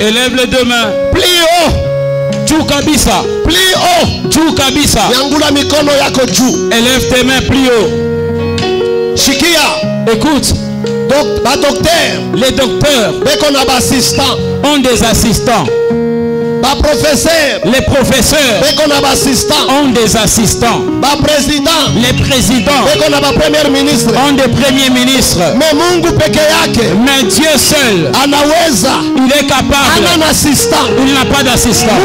Élève les deux mains. Plus haut. Juu kabisa. Plus haut. Juu kabisa. Nyangula mikono yako juu. Élève tes mains plus haut. Shikia. Écoute. Les docteurs ont des assistants. Les professeurs ont des assistants. Les présidents ont des premiers ministres. Mais Dieu seul, il est capable. Il n'a pas d'assistant.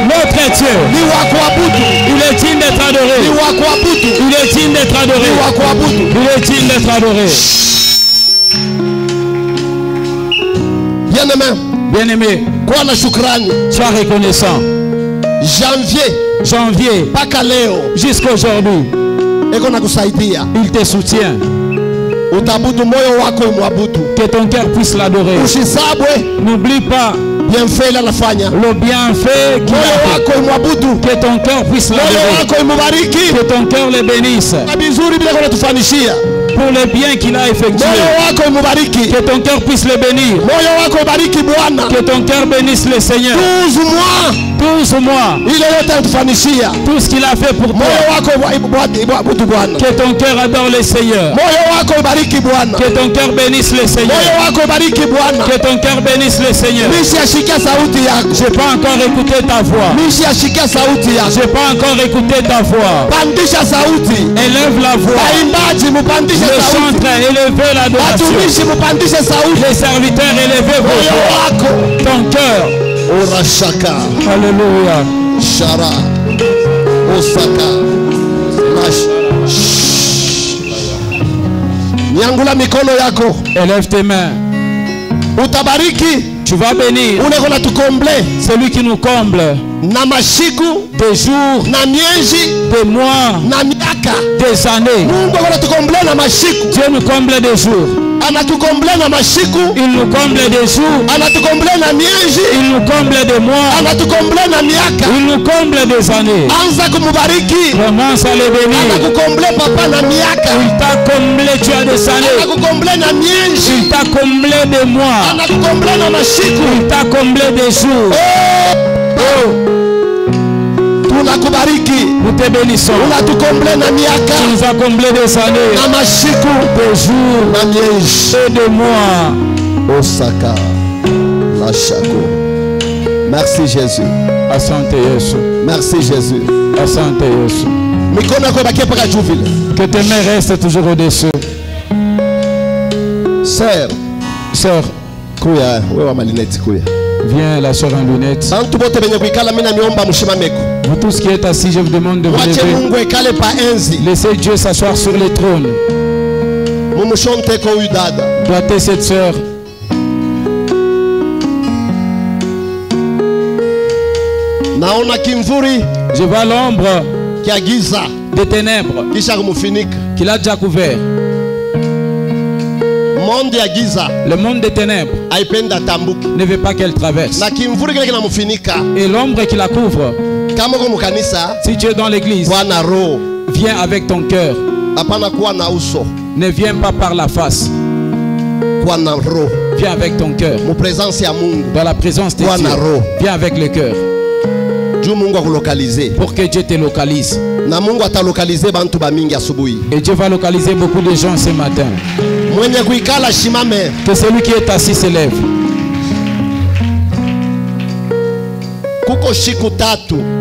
Notre Dieu, il est digne d'être adoré. Il est digne d'être adoré. Il est digne d'être adoré. Bien-aimé, sois reconnaissant. Janvier, jusqu'à aujourd'hui, il te soutient. Que ton cœur puisse l'adorer. N'oublie pas le bienfait qu'il a fait. Que ton cœur puisse l'adorer. Que ton cœur le bénisse. Pour le bien qu'il a effectué. Que ton cœur puisse le bénir. Que ton cœur bénisse le Seigneur. 12 mois. Tout ce qu'il a fait pour toi. Que ton cœur adore le Seigneur. Que ton cœur bénisse le Seigneur. Que ton cœur bénisse le Seigneur. Je n'ai pas encore écouté ta voix. Je n'ai pas encore écouté ta voix. Élève la voix. Le chantre, élevez l'adoration. Les serviteurs, élevez vos voix. Ton cœur. Alléluia. Shara. Osaka. Nyangula mikono yako. Élève tes mains. Utabariki. Tu vas bénir celui qui nous comble des jours, des mois, des années. Dieu nous comble des jours. Il nous comble des jours. Il nous comble des mois. Il nous comble des années. Commence à les bénir. Il t'a comblé, tu as des années. Il t'a comblé des mois. Il t'a comblé des jours. Nous te bénissons. Tu nous as comblé des années, des jours et des mois. Osaka, Lachako. Merci Jésus. Asante Yesu. Merci Jésus. Asante Yesu. Que tes mains restent toujours au-dessus. Sœur. Viens, la sœur en lunettes. Vous tous qui êtes assis, je vous demande de vous lever. Laissez Dieu s'asseoir sur le trône. Doigtez cette sœur. Je vois l'ombre des ténèbres qu'il a déjà couvert. Le monde des ténèbres ne veut pas qu'elle traverse. Et l'ombre qui la couvre, si tu es dans l'église, viens avec ton cœur. Ne viens pas par la face. Viens avec ton cœur. Dans la présence de Dieu. Viens avec le cœur. Pour que Dieu te localise. Et Dieu va localiser beaucoup de gens ce matin. Que celui qui est assis se lève.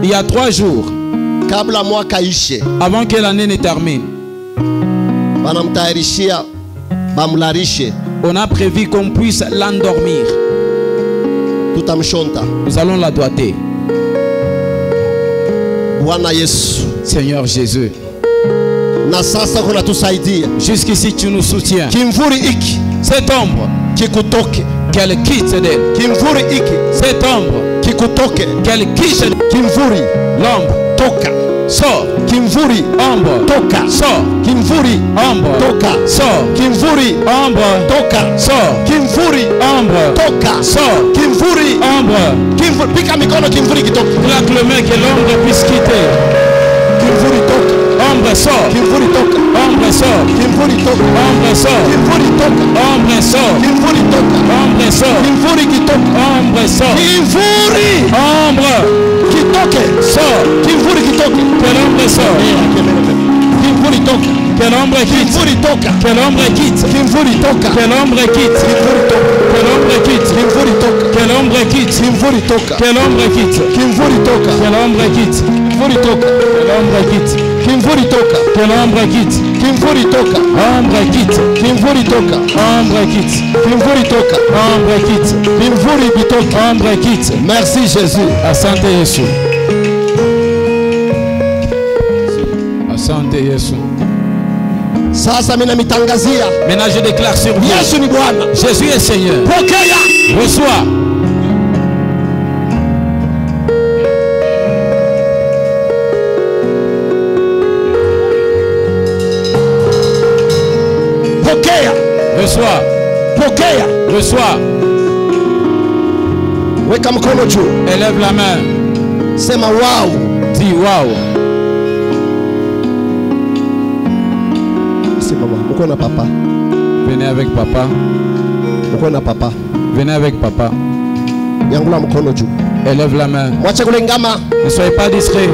Il y a 3 jours avant que l'année ne termine, on a prévu qu'on puisse l'endormir. Nous allons la doiter. Seigneur Jésus, jusqu'ici tu nous soutiens. Cette ombre qu'elle quitte d'elle. Cette ombre qu'elle quitte. L'ombre sort. Ombre sort. Ombre sort. Ombre sort. Ombre sort. Ombre. Claque le main que l'ombre puisse quitter. Ombre sort. Ombre sort. Kimvuri toka. Ombre sort. Kimvuri toka. Ombre sort. Kimvuri toka. Ombre sort. Kimvuri kitoka. Ombre sort. Kimvuri Ombre kitoke. sort. Kimvuri kitoke. Que l'ombre sort. Kimvuri toka. Que l'ombre quitte. Kimvuri toka. Que l'ombre quitte. Kimvuri toka. Que l'ombre quitte. Kimvuri toka. Que l'ombre quitte. Kimvuri toka. Que l'ombre quitte. Kimvuri toka. Que l'ombre quitte. Kimvuri toka. Kimvuri quitte. Que l'ombre quitte. Que l'ombre quitte. Kimvuri toka. Ombre quitte. Kimvuri toka. Ombre quitte. Kimvuri toka. Ombre quitte. Kimvuri bitoka. Ombre quitte. Merci Jésus. Asante Yesu. Asante Yesu. Sasa mimi namitangazia. Maintenant je déclare sur vous. Yesu ni Bwana. Jésus est Seigneur. Pokea. Reçois. Pokea. Reçois. Pokea. Reçois. Weka mkono juu. Élève la main. Sema wow. Dis waouh. Sema wow. Uko na papa. Venez avec papa. Uko na papa. Venez avec papa. Yangula mkono juu. Élève la main. Mwache kulengama. Ne soyez pas distrait.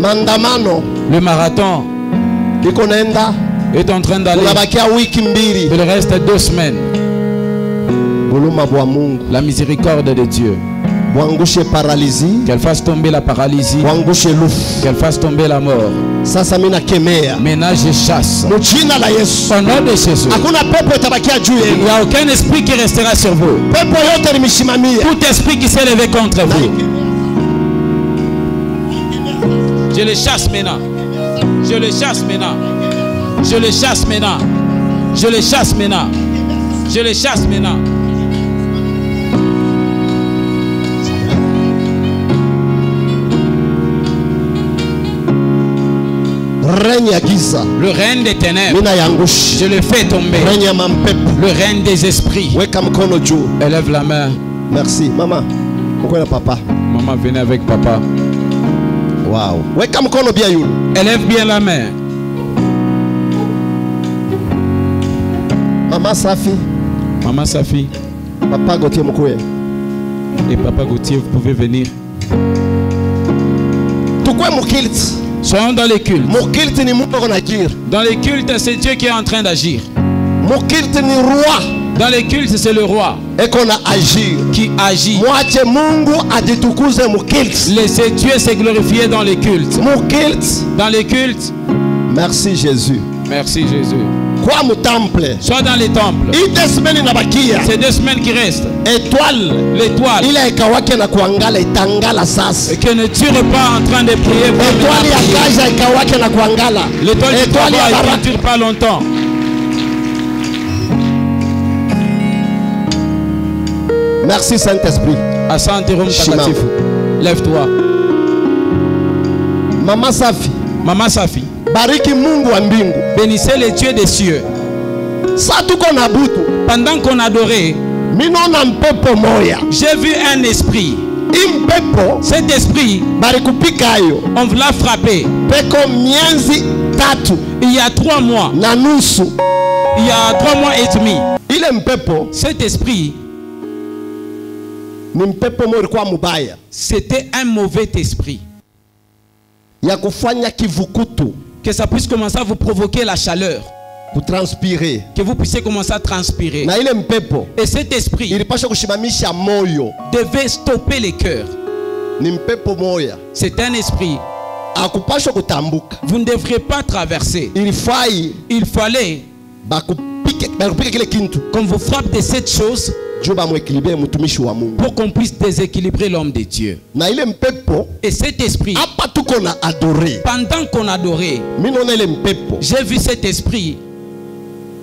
Maandamano Le marathon iko naenda. est en train d'aller. Unabakia wiki mbili. Il reste 2 semaines. Buluma bwa Mungu. La miséricorde de Dieu. Bwangushe paralysie. Qu'elle fasse tomber la paralysie. Bwangushe lufu. Qu'elle fasse tomber la mort. Sasa mimi nakemea. Maintenant je chasse. Mujina la Yesu. Au nom de Jésus. Hakuna pepo itabakia juu Il yenu. n'y a aucun esprit qui restera sur vous. Pepo yote nimeshimamia. Tout esprit qui s'est levé contre vous. Je le chasse maintenant. Je le chasse maintenant. Je le chasse maintenant. Je le chasse maintenant. Je le chasse maintenant. Règne ya giza. Le règne des ténèbres. Mina yangushi. Je le fais tomber. Règne ya mampepo. Le règne des esprits. Weka mkono juu. Élève la main. Merci. Mama. Uko na papa. Maman, venez avec papa. Wow. Weka mkono bia yule. Élève bien la main. Mama Safi. Maman Safi Papa Gauthier Mukouye. et papa Gauthier, vous pouvez venir. Tukwe mukilti. Soyons dans les cultes. Mukilti ni Mungu anajiri. Dans les cultes, c'est Dieu qui est en train d'agir. Mukilti ni roi. Dans les cultes, c'est le roi Eko na agir. qui agit. Mwache Mungu ajitukuze mukilti. Laissez Dieu se glorifier dans les cultes. Mukilti. Dans les cultes, Merci Jésus. merci Jésus. Kwa mutemple. Sois dans les temples. Ite semaine inabakia. Ces 2 semaines qui restent, Étoile. l'étoile, Ile ikawake na kuangala itangala sasa. que ne tire pas en train de prier. Étoile ya kaja ikawake na kuangala. L'étoile qui Étoile ya travaille baraka. ne dure pas longtemps. Merci Saint-Esprit. Asante Roho Shima. Mtakatifu. Lève-toi. Mama Safi. Maman Safi, Bariki Mungu wa mbingu. bénissez les dieux des cieux. Sa tuko na butu. Pendant qu'on adorait, Minona mpepo moya. j'ai vu un esprit. Impepo Cet esprit, barikupika yo. on l'a frappé. Peko mienzi tatu Il y a 3 mois. na nusu. Il y a 3 mois et demi. Ile mpepo Cet esprit, ni mpepo moya ilikuwa mubaya. c'était un mauvais esprit. Ya kufanya kivukutu. Que ça puisse commencer à vous provoquer la chaleur. Kutranspirer. Que vous puissiez commencer à transpirer. Na ile mpepo Et cet esprit ilipasha kushimamisha moyo. devait stopper les cœurs. Ni mpepo moya. C'est un esprit. Akupasha kutambuka. Vous ne devriez pas traverser. Ilifai Il fallait bakupike kile kintu. qu'on vous frappe de cette chose Juba mwekilibe mtumishi wa Mungu. pour qu'on puisse déséquilibrer l'homme de Dieu. Na ile mpepo Et cet esprit, hapa tuko na adore. pendant qu'on adorait, Mimi naona ile mpepo j'ai vu cet esprit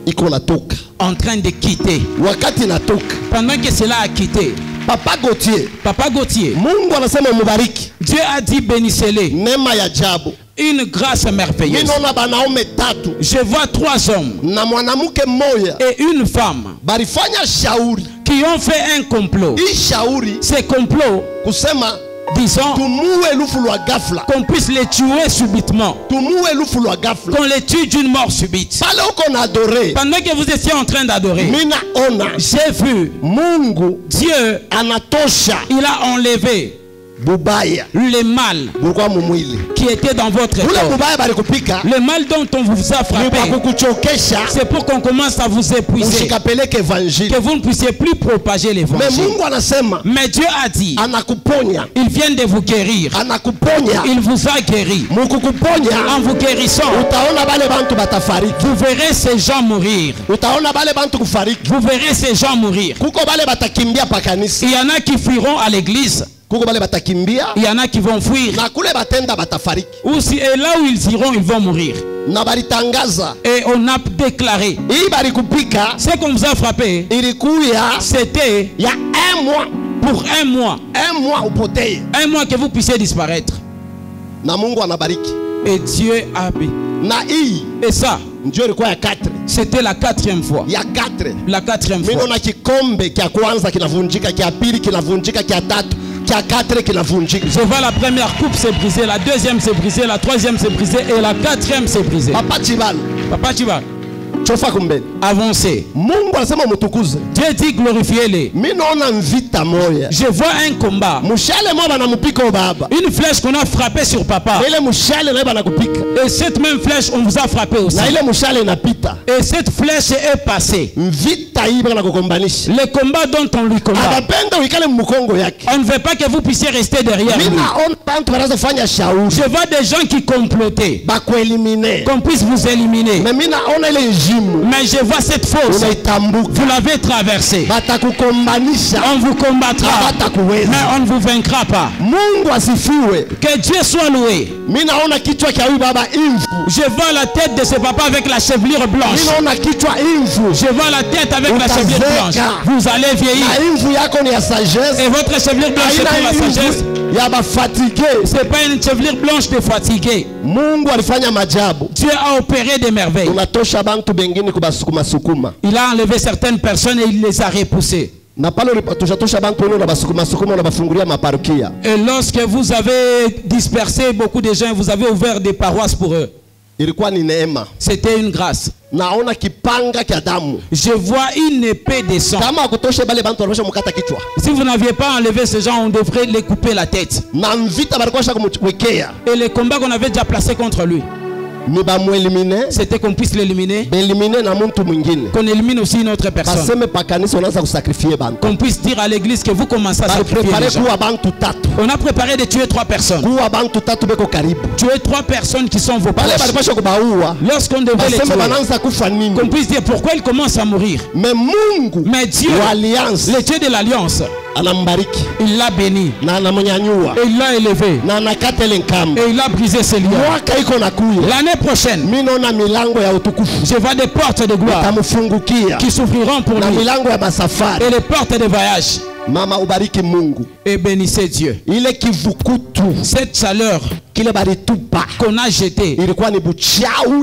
iko natoka. en train de quitter. Wakati natoka. Pendant que cela a quitté, Papa Gauthier, Papa Gauthier, Mungu anasema mubariki. Dieu a dit bénissez-les. Neema ya ajabu. Une grâce Mimi merveilleuse. naona banaume tatu Je vois 3 hommes na mwanamke mmoja et une femme balifanya shauri. qui ont fait un complot. Hii shauri Ces complots kusema disons qu'on puisse les tuer subitement, qu'on les tue d'une mort subite. Pendant que vous étiez en train d'adorer, j'ai vu Dieu, il a enlevé le mal qui était dans votre corps. Le mal dont on vous a frappé, c'est pour qu'on commence à vous épuiser, que vous ne puissiez plus propager l'évangile. Mais Dieu a dit, il vient de vous guérir, il vous a guéri. En vous guérissant, vous verrez ces gens mourir. Vous verrez ces gens mourir. Il y en a qui fuiront à l'église. Il y en a qui vont fuir. Ou si, et là où ils iront, ils vont mourir. Et on a déclaré, ce qu'on vous a frappé, c'était il y a un mois. Pour un mois. Un mois que vous puissiez disparaître. Et Dieu a béni. Et ça, c'était la 4e fois. La 4e fois. Je vois la première coupe s'est brisée, la deuxième s'est brisée, la troisième s'est brisée et la 4e s'est brisée. Papa Chibal, avancez. Dieu dit glorifiez-les. Je vois un combat. Une flèche qu'on a frappée sur papa. Et cette même flèche on vous a frappé aussi. Et cette flèche est passée. Le combat dont on lui combat, on ne veut pas que vous puissiez rester derrière lui. Je vois des gens qui complotaient qu'on puisse vous éliminer. Mais je vois cette fosse. Vous l'avez traversée. On vous combattra, mais on ne vous vaincra pas. Que Dieu soit loué. Je vois la tête de ce papa avec la chevelure blanche. Je vois la tête avec la chevelure blanche. Vous allez vieillir. Et votre chevelure blanche c'est pour la sagesse. C'est pas une chevelure blanche de fatigué. Dieu a opéré des merveilles. Il a enlevé certaines personnes et il les a repoussées. Et lorsque vous avez dispersé beaucoup de gens, vous avez ouvert des paroisses pour eux. C'était une grâce. Je vois une épée de sang. Si vous n'aviez pas enlevé ces gens, on devrait les couper la tête. Et les combats qu'on avait déjà placés contre lui, c'était qu'on puisse l'éliminer, qu'on élimine aussi une autre personne, qu'on puisse dire à l'église que vous commencez à sacrifier les gens. On a préparé de tuer 3 personnes. Tuer 3 personnes qui sont vos proches. Lorsqu'on devait les tuer, qu'on puisse dire pourquoi ils commencent à mourir. Mais Dieu, le Dieu de l'alliance, il l'a béni, et il l'a élevé, et il a brisé ses liens. L'année prochaine, je vois des portes de gloire qui s'ouvriront pour lui, et les portes de voyage. Et bénissez Dieu. Cette chaleur qu'on a jetée,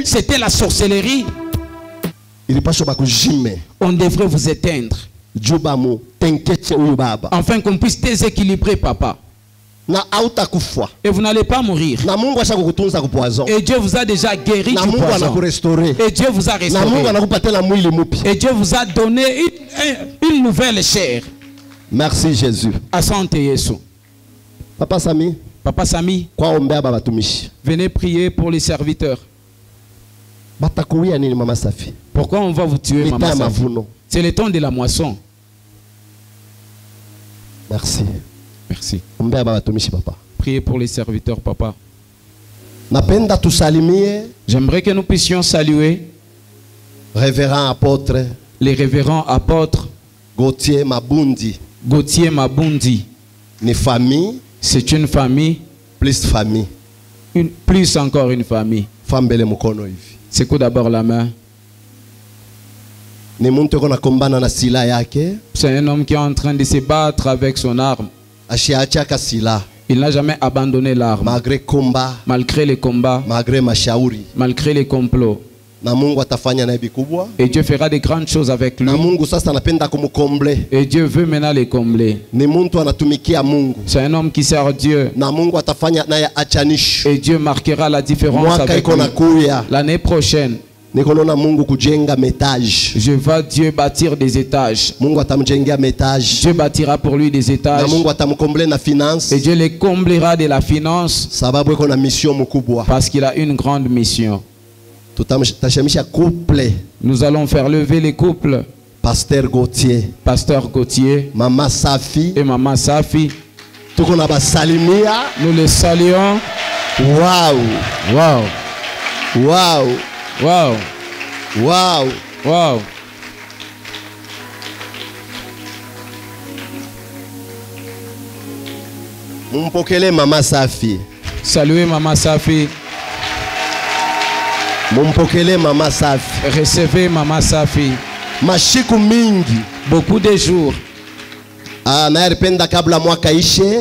c'était la sorcellerie. On devrait vous éteindre, afin qu'on puisse déséquilibrer papa. Et vous n'allez pas mourir. Et Dieu vous a déjà guéri du poison. Et Dieu vous a restauré. Et Dieu vous a donné une nouvelle chair. Merci Jésus. Asante Yesu. Papa Sami, venez prier pour les serviteurs. Pourquoi on va vous tuer, Maman Safi? C'est le temps de la moisson. Merci. Merci. Priez pour les serviteurs, papa. J'aimerais que nous puissions saluer révérend apôtre, les révérends apôtres Gauthier Mabundi. Une famille. C'est une famille. Plus famille. Plus encore une famille. C'est quoi d'abord la main? C'est un homme qui est en train de se battre avec son arme. Il n'a jamais abandonné l'arme. Malgré les combats. Malgré les complots. Et Dieu fera des grandes choses avec lui. Et Dieu veut maintenant les combler. C'est un homme qui sert Dieu. Et Dieu marquera la différence avec lui. L'année prochaine, je vois Dieu bâtir des étages. Dieu bâtira pour lui des étages. Et Dieu les comblera de la finance. Parce qu'il a une grande mission. Nous allons faire lever les couples. Pasteur Gauthier Maman Safi et Maman Safi. Nous les saluons. Waouh. Waouh. Waouh. Waouh. Waouh. Waouh. Mumpokele Maman Safi. Saluez Maman Safi. Mumpokele Maman Safi. Recevez Maman Safi. Mashiku mingi. Beaucoup de jours.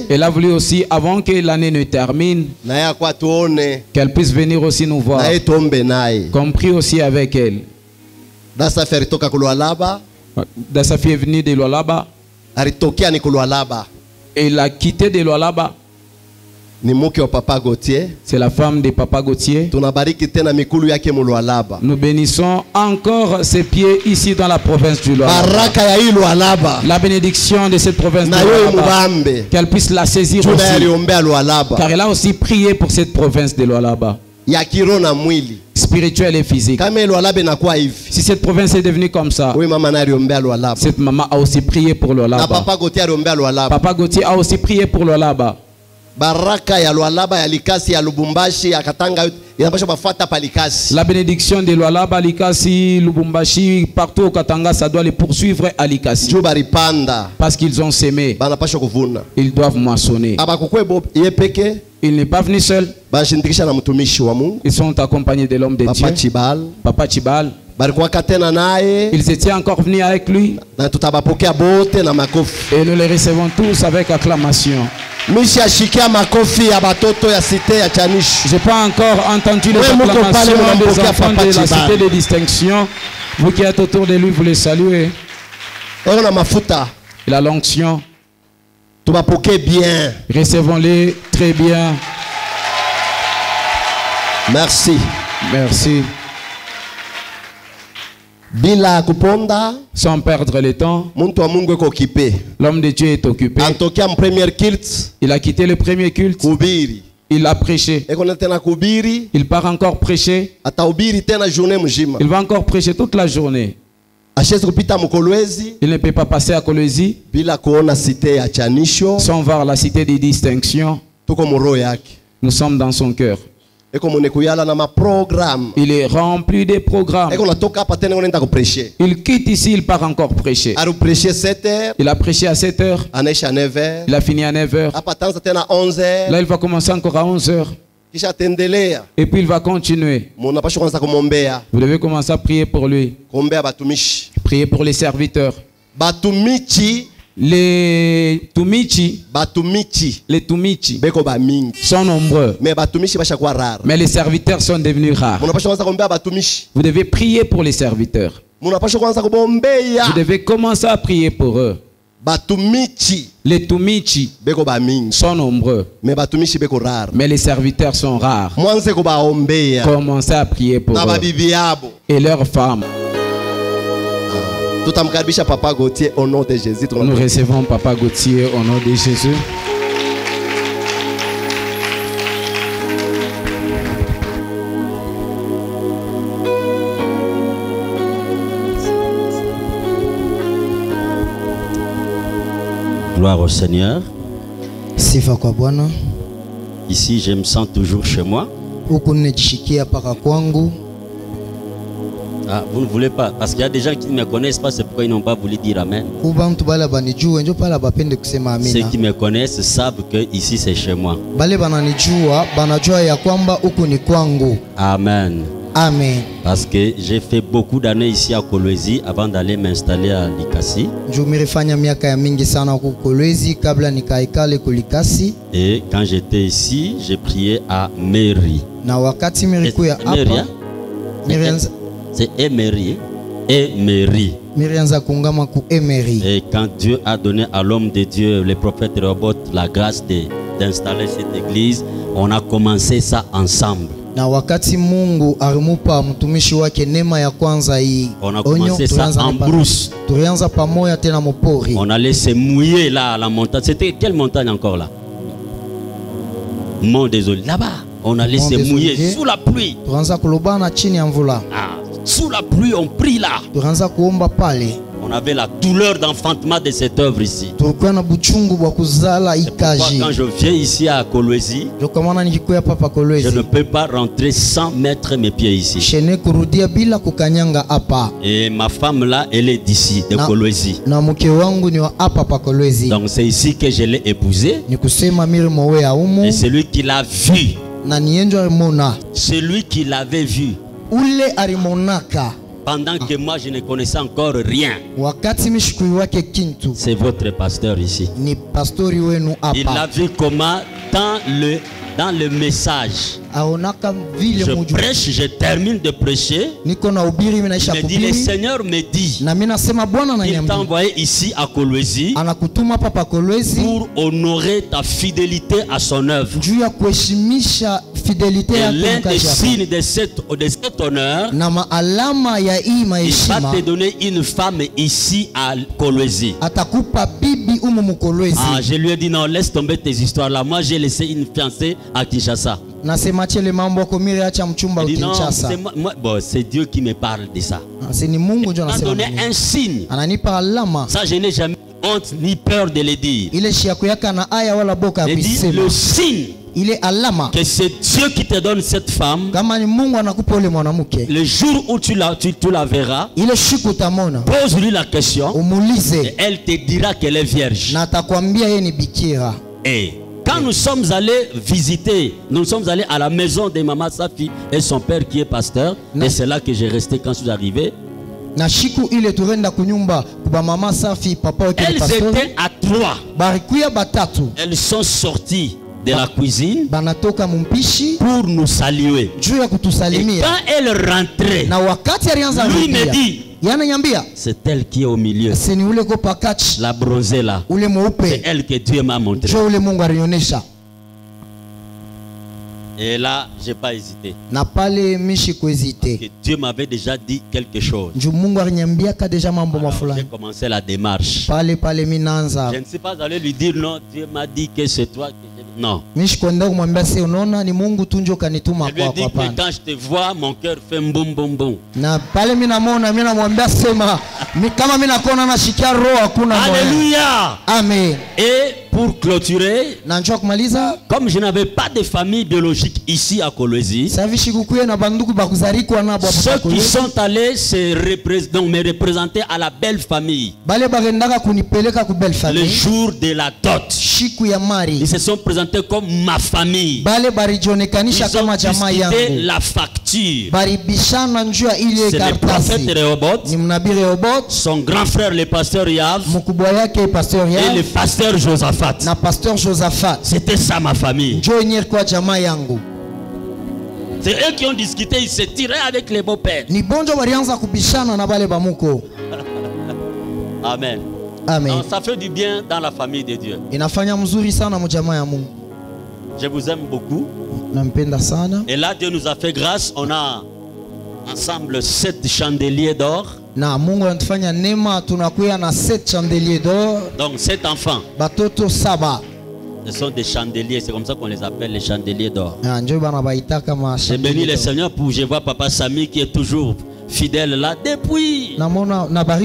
Elle a voulu aussi, avant que l'année ne termine, qu'elle puisse venir aussi nous voir. Compris aussi avec elle. Dasafi est venu de Lualaba. Et il a quitté de Lualaba. C'est la femme de Papa Gauthier. Nous bénissons encore ses pieds ici dans la province du Lualaba. La bénédiction de cette province du Lualaba, qu'elle puisse la saisir aussi. Car elle a aussi prié pour cette province de Lualaba. Spirituel et physique. Si cette province est devenue comme ça, cette maman a aussi prié pour Lualaba. Papa Gauthier a aussi prié pour Lualaba. Baraka ya Lualaba ya Likasi ya Lubumbashi ya Katanga inapaswa bafuata pa Likasi. La bénédiction de Lualaba, Likasi, Lubumbashi, partout au Katanga, ça doit les poursuivre à Likasi. Parce qu'ils ont semé. Ils doivent moissonner. Il n'est pas venu seul. Ils sont accompagnés de l'homme de Dieu. Papa Chibal. Ils étaient encore venus avec lui. Et nous les recevons tous avec acclamation. Je n'ai pas encore entendu les acclamations des enfants de la cité de distinction. Vous qui êtes autour de lui, vous les saluez. Et la l'onction. Recevons-les très bien. Merci. Merci. Bila kuponda, sans perdre le temps, l'homme de Dieu est occupé. Il a quitté le premier culte. Il a prêché. Il part encore prêcher. Il va encore prêcher toute la journée. Il ne peut pas passer à Kolwezi sans voir la cité des distinctions. Nous sommes dans son cœur. Il est rempli de programmes. Il quitte ici, il part encore prêcher. Il a prêché à 7 heures. Il a fini à 9 heures. Là, il va commencer encore à 11 heures. Et puis il va continuer. Vous devez commencer à prier pour lui. Prier pour les serviteurs. Les Tumichi sont nombreux. Mais les serviteurs sont devenus rares. Vous devez prier pour les serviteurs. Vous devez commencer à prier pour eux. Les Tumichi sont nombreux. Mais les serviteurs sont rares. Commencez à prier pour eux. Et leurs femmes. Papa Gauthier au nom de Jésus. Nous recevons Papa Gauthier au nom de Jésus. Gloire au Seigneur. Sifa kwa Bwana. Ici, je me sens toujours chez moi. Huku nimejishikia paka kwangu. Ah, vous ne voulez pas, parce qu'il y a des gens qui ne me connaissent pas, c'est pourquoi ils n'ont pas voulu dire Amen. Ceux qui me connaissent savent que ici c'est chez moi. Amen. Amen. Parce que j'ai fait beaucoup d'années ici à Kolwezi avant d'aller m'installer à Likasi. Et quand j'étais ici, j'ai prié à Mairie. C'est Emery. Emery. Et quand Dieu a donné à l'homme de Dieu, le prophète Rehoboth, la grâce d'installer cette église, on a commencé ça ensemble. Na wakati Mungu alimupa mtumishi wake neema ya kwanza hii, on a commencé ça en brousse. Tulianza pamoja tena mopori. On allait se mouiller là à la montagne. C'était quelle montagne encore là? Mont Désolé. Là-bas, on allait se mouiller sous la pluie. Tulianza kulobana chini ya mvula. Sous la pluie, on prie là. Tulianza kuomba pale. On avait la douleur d'enfantement de cette œuvre ici. Tulikuwa na buchungu bwa kuzala ikaji. Quand je viens ici à Kolwezi, je ne peux pas rentrer sans mettre mes pieds ici. Et ma femme là, elle est d'ici, de Kolwezi. Donc c'est ici que je l'ai épousée. Et c'est lui qui l'a vu. C'est lui qui l'avait vu. Pendant que moi je ne connaissais encore rien. C'est votre pasteur ici. Il a vu comment dans le message, je prêche, je termine de prêcher. Il me dit, le Seigneur me dit, il t'a envoyé ici à Kolwezi pour honorer ta fidélité à son œuvre. Et l'un des signes de cet honneur, il va te donner une femme ici à Kolwezi. Je lui ai dit non, laisse tomber tes histoires là. Moi j'ai laissé une fiancée à Kinshasa. Il dit non, c'est Dieu qui me parle de ça. Il m'a donné un signe. Ça je n'ai jamais honte ni peur de le dire. Il dit le signe que c'est Dieu qui te donne cette femme. Le jour où tu la verras, pose-lui la question et elle te dira qu'elle est vierge. Et quand nous sommes allés visiter, nous sommes allés à la maison de Maman Safi et son père qui est pasteur, et c'est là que j'ai resté quand je suis arrivé. Elles étaient à 3. Elles sont sorties de la cuisine pour nous saluer. Et quand elle rentrait, lui me dit, c'est elle qui est au milieu, la bronzée là. C'est elle que Dieu m'a montré. Et là, je n'ai pas hésité. Que Dieu m'avait déjà dit quelque chose. J'ai commencé la démarche. Je ne suis pas allé lui dire non, Dieu m'a dit que c'est toi que je... Non. Je lui ai dit que quand je te vois, mon cœur fait boum boum boum. Alléluia. Amen. Et pour clôturer, comme je n'avais pas de famille biologique ici à Kolwezi, ceux qui sont allés me représenter à la belle famille le jour de la dot, ils se sont présentés comme ma famille. Ils ont discuté la facture. C'est le prophète Rehoboth, son grand frère le pasteur Yav et le pasteur Josaphat. C'était ça ma famille. C'est eux qui ont discuté, ils se tiraient avec les beaux-pères. Amen. Amen. Donc, ça fait du bien dans la famille de Dieu. Je vous aime beaucoup. Et là, Dieu nous a fait grâce. On a ensemble 7 chandeliers d'or. Donc 7 enfants. Ce sont des chandeliers, c'est comme ça qu'on les appelle, les chandeliers d'or. Je bénis le Seigneur pour, je vois Papa Samy qui est toujours fidèle là depuis. Papa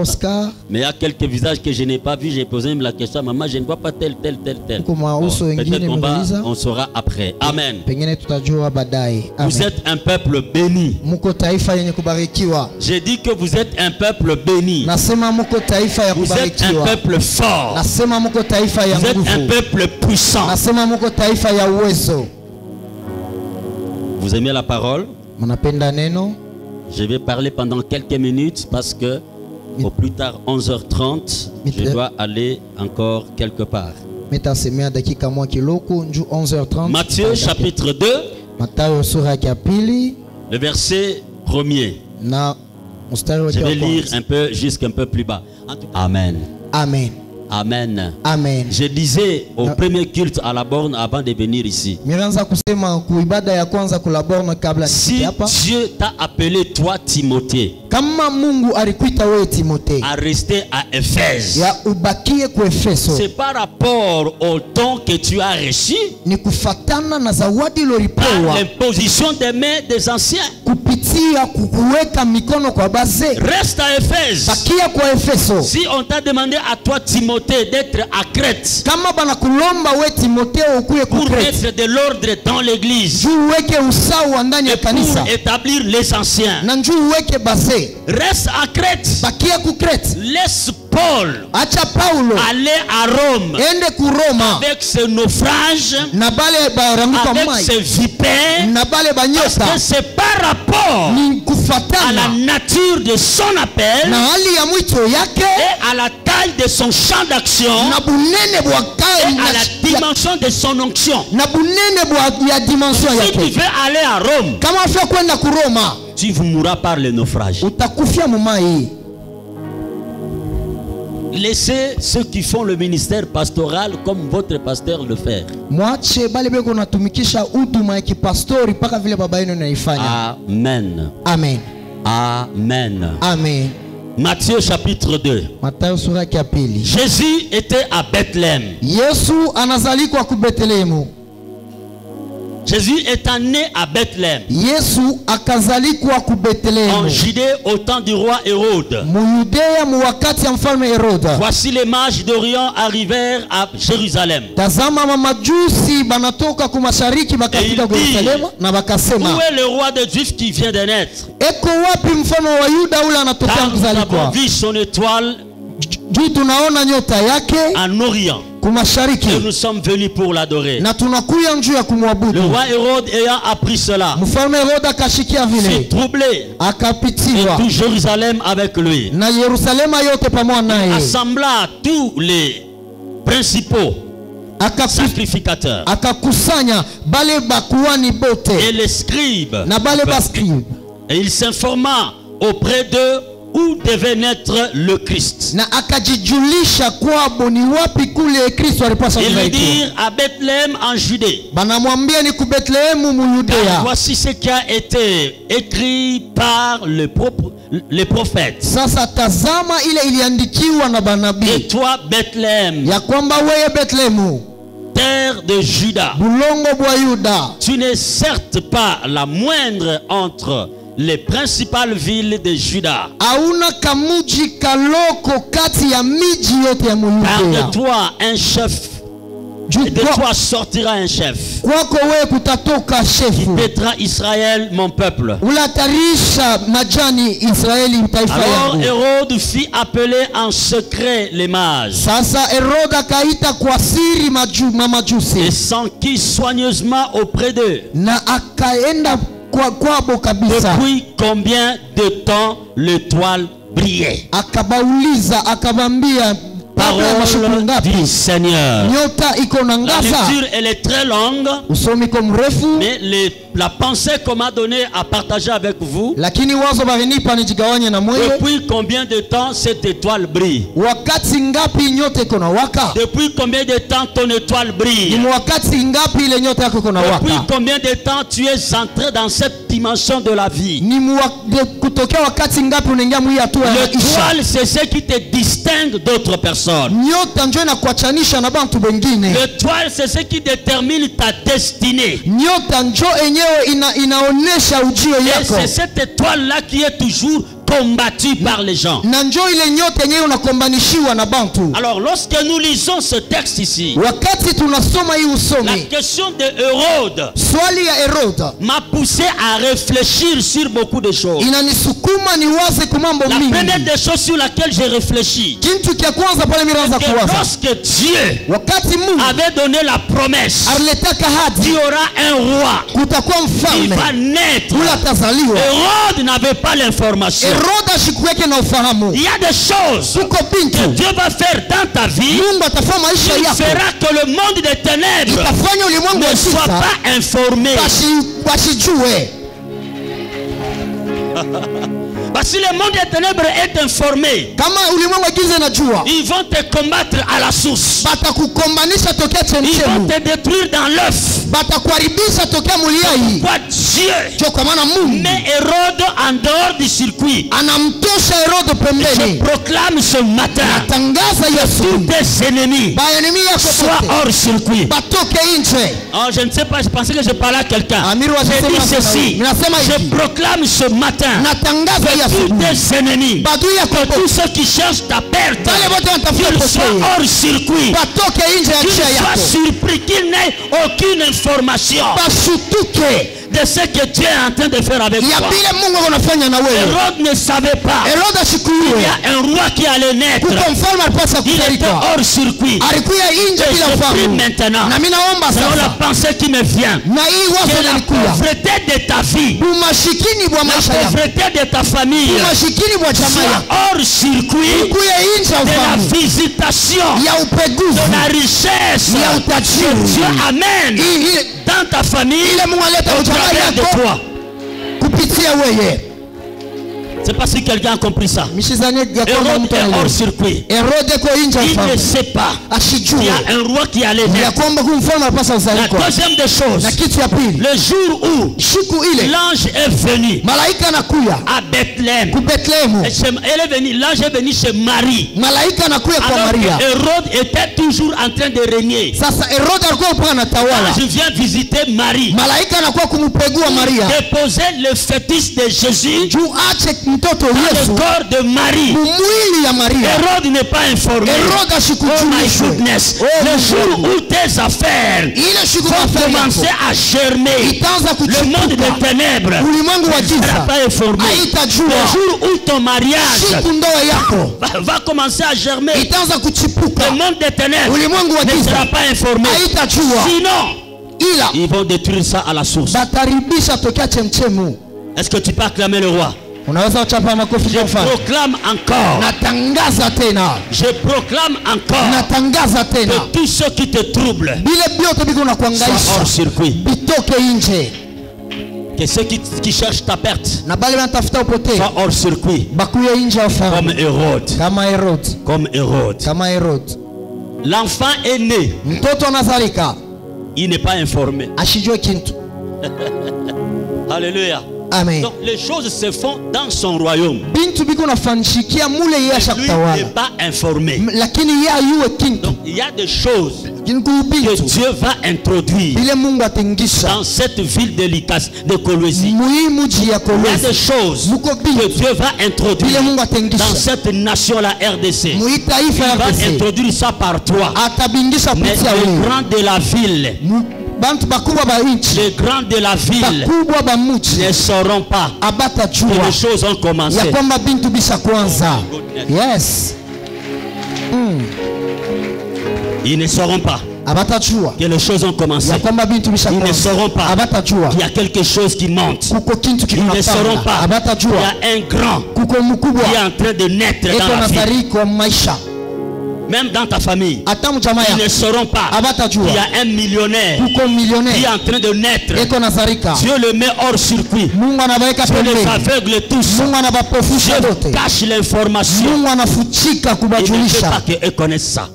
Oscar. Mais il y a quelques visages que je n'ai pas vus. J'ai posé même la question à maman, je ne vois pas tel. Peut-être on saura après. Amen. Vous êtes un peuple béni. J'ai dit que vous êtes un peuple béni. Vous êtes un peuple fort. Vous êtes un peuple puissant. Vous aimez la parole? Je vais parler pendant quelques minutes parce que au plus tard 11h30 je dois aller encore quelque part. Matthieu chapitre 2 Le verset premier. Je vais lire un peu jusqu'un peu plus bas. Amen. Amen. Amen. Amen. Je disais au premier culte à la borne avant de venir ici. Si Dieu t'a appelé toi Timothée à rester à Éphèse, c'est par rapport au don que tu as reçu par l'imposition des mains des anciens. Reste à Éphèse. Si on t'a demandé à toi Timothée d'être à Crète pour mettre de l'ordre dans l'église et pour établir les anciens, reste à Crète. Laisse Paul aller à Rome avec ses naufrages, avec ses vipères, parce que c'est par rapport à la nature de son appel et à la taille de son champ d'action et à la dimension de son onction. Si tu veux aller à Rome, tu mourras par le naufrage. Laissez ceux qui font le ministère pastoral comme votre pasteur le faire. Amen. Amen. Amen. Amen. Matthieu chapitre 2. Jésus était à Bethléem. Jésus étant né à Bethléem, en Judée au temps du roi Hérode. Voici les mages d'Orient arrivèrent à Jérusalem. Et ils dirent, où est le roi des Juifs qui vient de naître? Car nous avons vu son étoile en Orient. Et nous sommes venus pour l'adorer. Le roi Hérode ayant appris cela fut troublé, et tout Jérusalem avec lui. Il assembla tous les principaux sacrificateurs et les scribes, et il s'informa auprès d'eux où devait naître le Christ. Ils lui dirent à Bethléem en Judée. Car voici ce qui a été écrit par les prophètes. Et toi Bethléem, terre de Juda, tu n'es certes pas la moindre entre les principales villes de Juda. Car de toi un chef, et de toi sortira un chef qui paîtra Israël mon peuple. Alors Hérode fit appeler en secret les mages et s'enquit soigneusement auprès d'eux. Depuis combien de temps l'étoile brillait? Parole du Seigneur. La lecture elle est très longue, mais la pensée qu'on m'a donnée à partager avec vous, depuis combien de temps cette étoile brille? Depuis combien de temps ton étoile brille? Depuis combien de temps tu es entré dans cette dimension de la vie? L'étoile c'est ce qui te distingue d'autres personnes. L'étoile c'est ce qui détermine ta destinée. Et c'est cette étoile là qui est toujours combattu par les gens. Alors lorsque nous lisons ce texte ici, la question de Hérode m'a poussé à réfléchir sur beaucoup de choses. La première des choses sur laquelle j'ai réfléchi, c'est que lorsque Dieu avait donné la promesse, il y aura un roi, il va naître. Hérode n'avait pas l'information. Il y a des choses que Dieu va faire dans ta vie qui fera que le monde des ténèbres ne soit pas informé. Parce que le monde des ténèbres est informé. Ils vont te combattre à la source. Ils vont te détruire dans l'œuf. Pourquoi Dieu met Hérode en dehors du circuit? Je proclame ce matin que tous tes ennemis soient hors circuit. Oh, je ne sais pas, je pensais que je parlais à quelqu'un. J'ai dit ceci. Je proclame ce matin que tous tes ennemis, que tous ceux qui cherchent ta perte, qu'ils soient hors circuit, qu'ils soient surpris, qu'ils n'aient aucune information de ce que Dieu est en train de faire avec toi. Hérode ne savait pas qu'il y a un roi qui allait naître. Il était hors circuit. Et je prie maintenant, selon la pensée qui me vient, que la pauvreté de ta vie, la pauvreté de ta famille soit hors circuit de la visitation, de la richesse que Dieu amène dans ta famille au travers de toi. C'est parce que quelqu'un a compris ça. Hérode est hors circuit. Il ne sait pas qu'il y a un roi qui allait naître. La deuxième des choses, le jour où l'ange est venu à Bethléem, l'ange est venu chez Marie. Alors que Hérode était toujours en train de régner. Je viens visiter Marie, déposer le fœtus de Jésus dans le corps de Marie. Hérode n'est pas informé. Oh my goodness. Le jour où tes affaires vont commencer à germer, le monde des ténèbres ne sera pas informé. Le jour où ton mariage va commencer à germer, le monde des ténèbres ne sera pas informé. Sinon, ils vont détruire ça à la source. Est-ce que tu peux acclamer le roi? Je proclame encore. Je proclame encore que tous ceux qui te troublent soient hors circuit. Que ceux qui cherchent ta perte soient hors circuit. Comme Hérode. Comme Hérode. L'enfant est né. Il n'est pas informé. Alléluia. Amen. Donc les choses se font dans son royaume. Lui n'est pas informé. Donc il y a des choses que Dieu va introduire dans cette ville de Colosie. Il y a des choses que Dieu va introduire dans cette nation, la RDC. Il va introduire ça par toi. Mais les grands de la ville, les grands de la ville ne sauront pas que les choses ont commencé. Ils ne sauront pas que les choses ont commencé. Ils ne sauront pas qu'il y a quelque chose qui monte. Ils ne sauront pas qu'il y a un grand qui est en train de naître dans la vie. Même dans ta famille, ils ne sauront pas qu'il y a un millionnaire qui est en train de naître. Dieu le met hors circuit. Dieu les aveugle tous. Dieu cache l'information. Il ne veut pas qu'eux connaissent ça.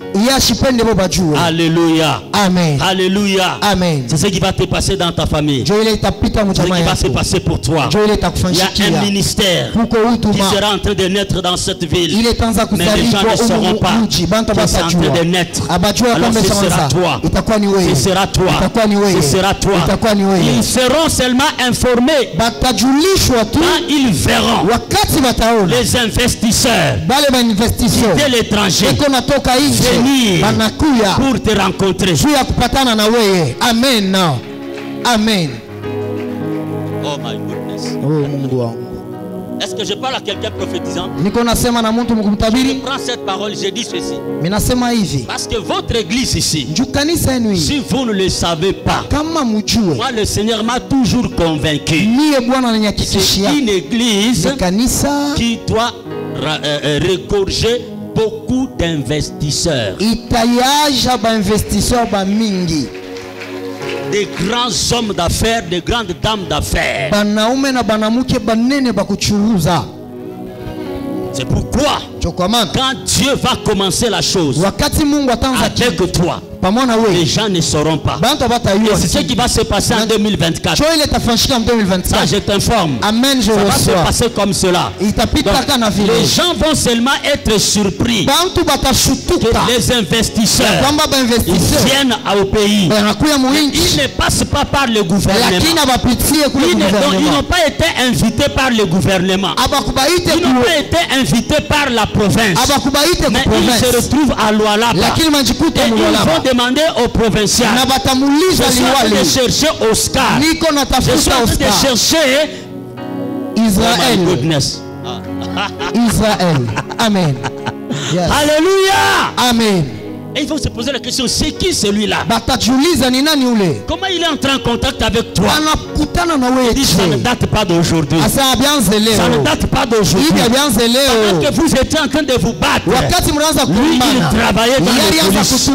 Alléluia. Amen. Alléluia. Amen. C'est ce qui va te passer dans ta famille. C'est ce qui va se passer pour toi. Il y a un ministère qui sera en train de naître dans cette ville. Mais les gens ne sauront pas que c'est en train de naître. Alors ce sera toi. Ce sera toi. Ce sera toi. Ils seront seulement informés quand ils verront les investisseurs de l'étranger venir pour te rencontrer. Amen. Amen. Oh my goodness. Est-ce que je parle à quelqu'un prophétisant? Je prends cette parole, je dis ceci. Parce que votre église ici, si vous ne le savez pas, moi le Seigneur m'a toujours convaincu. C'est une église qui doit regorger beaucoup d'investisseurs. des grands hommes d'affaires, des grandes dames d'affaires. C'est pourquoi quand Dieu va commencer la chose avec toi, les gens ne sauront pas. Et c'est ce qui va se passer en 2024. Ça, je t'informe. Amen, ça va se passer comme cela. Donc, les gens vont seulement être surpris que les investisseurs viennent au pays. Ils ne passent pas par le gouvernement. Ils n'ont pas été invités par le gouvernement. Ils n'ont pas été invités par la province. Mais ils se retrouvent à Lualaba. Et ils vont demander au provincial. Je suis en train de chercher Oscar. Je suis en train de chercher Israël. Oh my goodness. Israël. Amen. Yes. Alléluia. Amen. Et ils vont se poser la question, c'est qui celui-là? Comment il est entré en contact avec toi? Il dit, ça ne date pas d'aujourd'hui. Ça ne date pas d'aujourd'hui. Pendant que vous étiez en train de vous battre, lui, il travaillait dans les coulisses.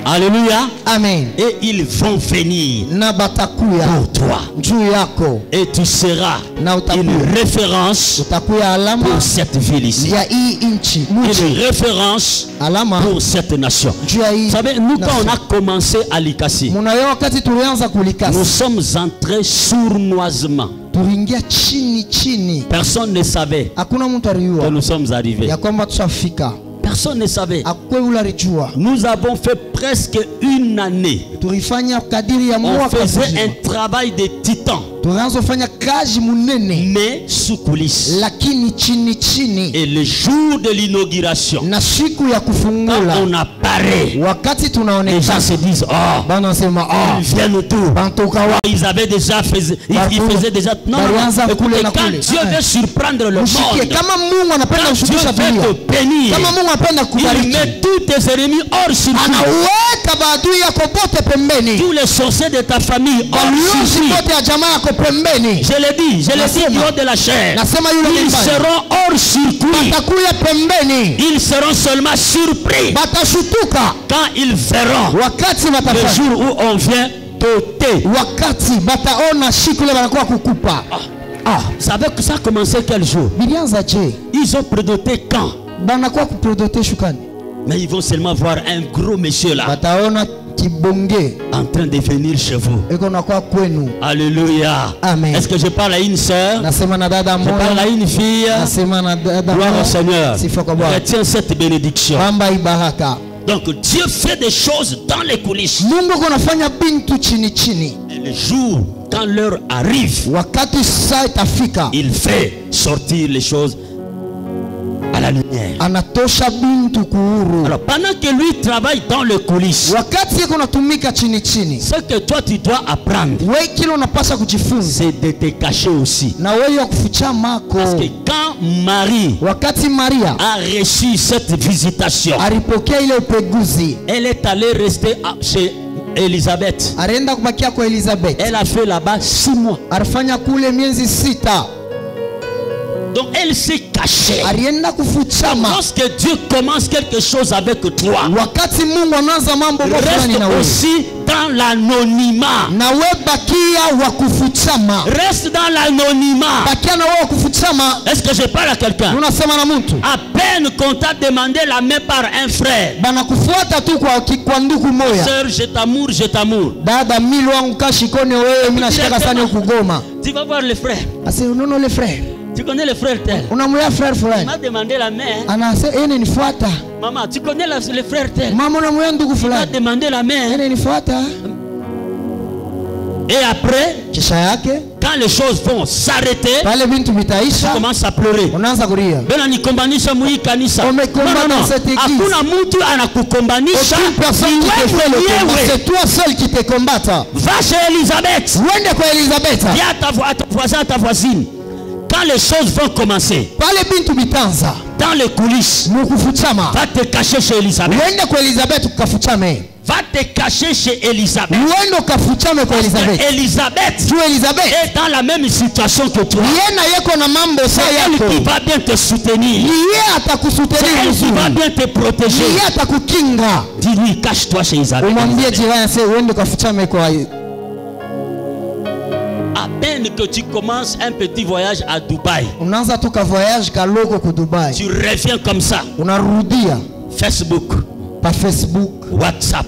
Alléluia. Amen. Et ils vont venir pour toi. Et tu seras une référence pour cette ville ici. Une référence pour cette nation. Vous savez, nous quand on a commencé à Likasi, nous sommes entrés sournoisement. Personne ne savait que nous sommes arrivés. Personne ne savait. Nous avons fait presque une année. On faisait un travail de titan. Mais sous coulisses. Et le jour de l'inauguration, quand on apparaît, les gens se disent, oh, ils viennent tout. Ils avaient déjà fait, ils faisaient déjà. Non, écoutez, quand Dieu veut surprendre le monde, quand Dieu veut te bénir, il met tous tes ennemis hors circuit. Tous les sorciers de ta famille hors circuit. Je l'ai dit du haut de la chair. Ils seront hors circuit. Ils seront seulement surpris quand ils verront le jour où on vient t'ôter. Vous savez que ça a commencé quel jour? Ils ont prédoté quand? Mais ils vont seulement voir un gros monsieur là en train de venir chez vous. Alléluia. Est-ce que je parle à une sœur? Je parle à une fille? Gloire au Seigneur. Retiens cette bénédiction. Donc Dieu fait des choses dans les coulisses. Et le jour, quand l'heure arrive, il fait sortir les choses à la lumière. Alors pendant que lui travaille dans le coulisses, ce que toi tu dois apprendre, c'est de te cacher aussi. Parce que quand Marie a reçu cette visitation, elle est allée rester chez Élisabeth. Elle a fait là-bas 6 mois. Donc elle s'est cachée. Lorsque Dieu commence quelque chose avec toi, reste aussi dans l'anonymat. Reste dans l'anonymat. Est-ce que je parle à quelqu'un? À peine qu'on t'a demandé la main par un frère, sœur, je t'amour, je t'amour. Tu vas voir le frère. Tu connais le frère tel? Il m'a demandé la main. Maman, tu connais le frère tel? Il m'a demandé la main. Et après, quand les choses vont s'arrêter, tu commences à pleurer. C'est toi seul qui te combatte. Va chez Elisabeth. Dis à ta voisin, à ta voisine. Quand les choses vont commencer, dans les coulisses, va te cacher chez Elisabeth. Va te cacher chez Élisabeth. Élisabeth est dans la même situation que toi. C'est elle qui va bien te soutenir. C'est elle qui va bien te protéger. Dis-lui, cache-toi chez Isabelle. À peine que tu commences un petit voyage à Dubaï, tu reviens comme ça. Facebook, WhatsApp,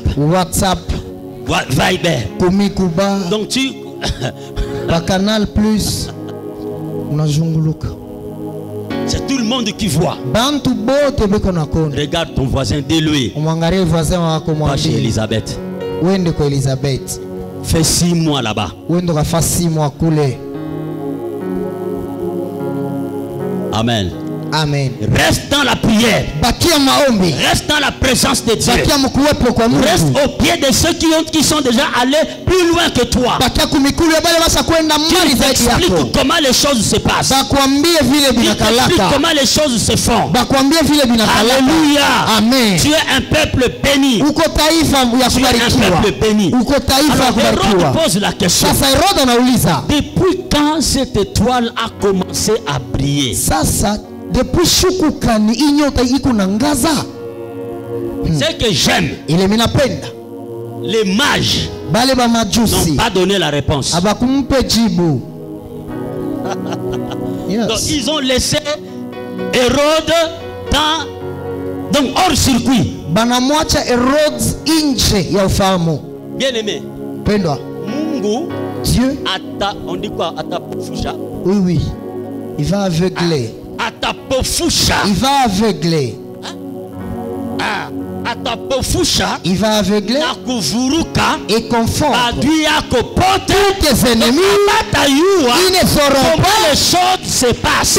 Viber. Donc tu Canal Plus. C'est tout le monde qui voit. Regarde ton voisin, dis-lui. Va chez Elisabeth. Fais 6 mois là-bas. Amen. Amen. Reste dans la prière. Reste dans la présence de Dieu. Reste au pied de ceux qui sont déjà allés plus loin que toi. Tu t'expliques comment les choses se passent. Tu t'expliques comment les choses se font. Alléluia. Amen. Tu es un peuple béni. Tu es un peuple béni. Alors Hérode pose la question. Depuis quand cette étoile a commencé à briller? Depuis shukukani inyota iko nangaza. C'est que j'aime. Les mages n'ont pas donné la réponse. Yes. Donc ils ont laissé Hérode donc hors circuit. Bien aimé. Mungu, Dieu, on dit quoi? Atapofusha. Oui. Il va aveugler. Atapofusha. Il va aveugler. Atapofusha. Il va aveugler. Et confondre tous tes ennemis. Ils ne sauront pas les choses se passent.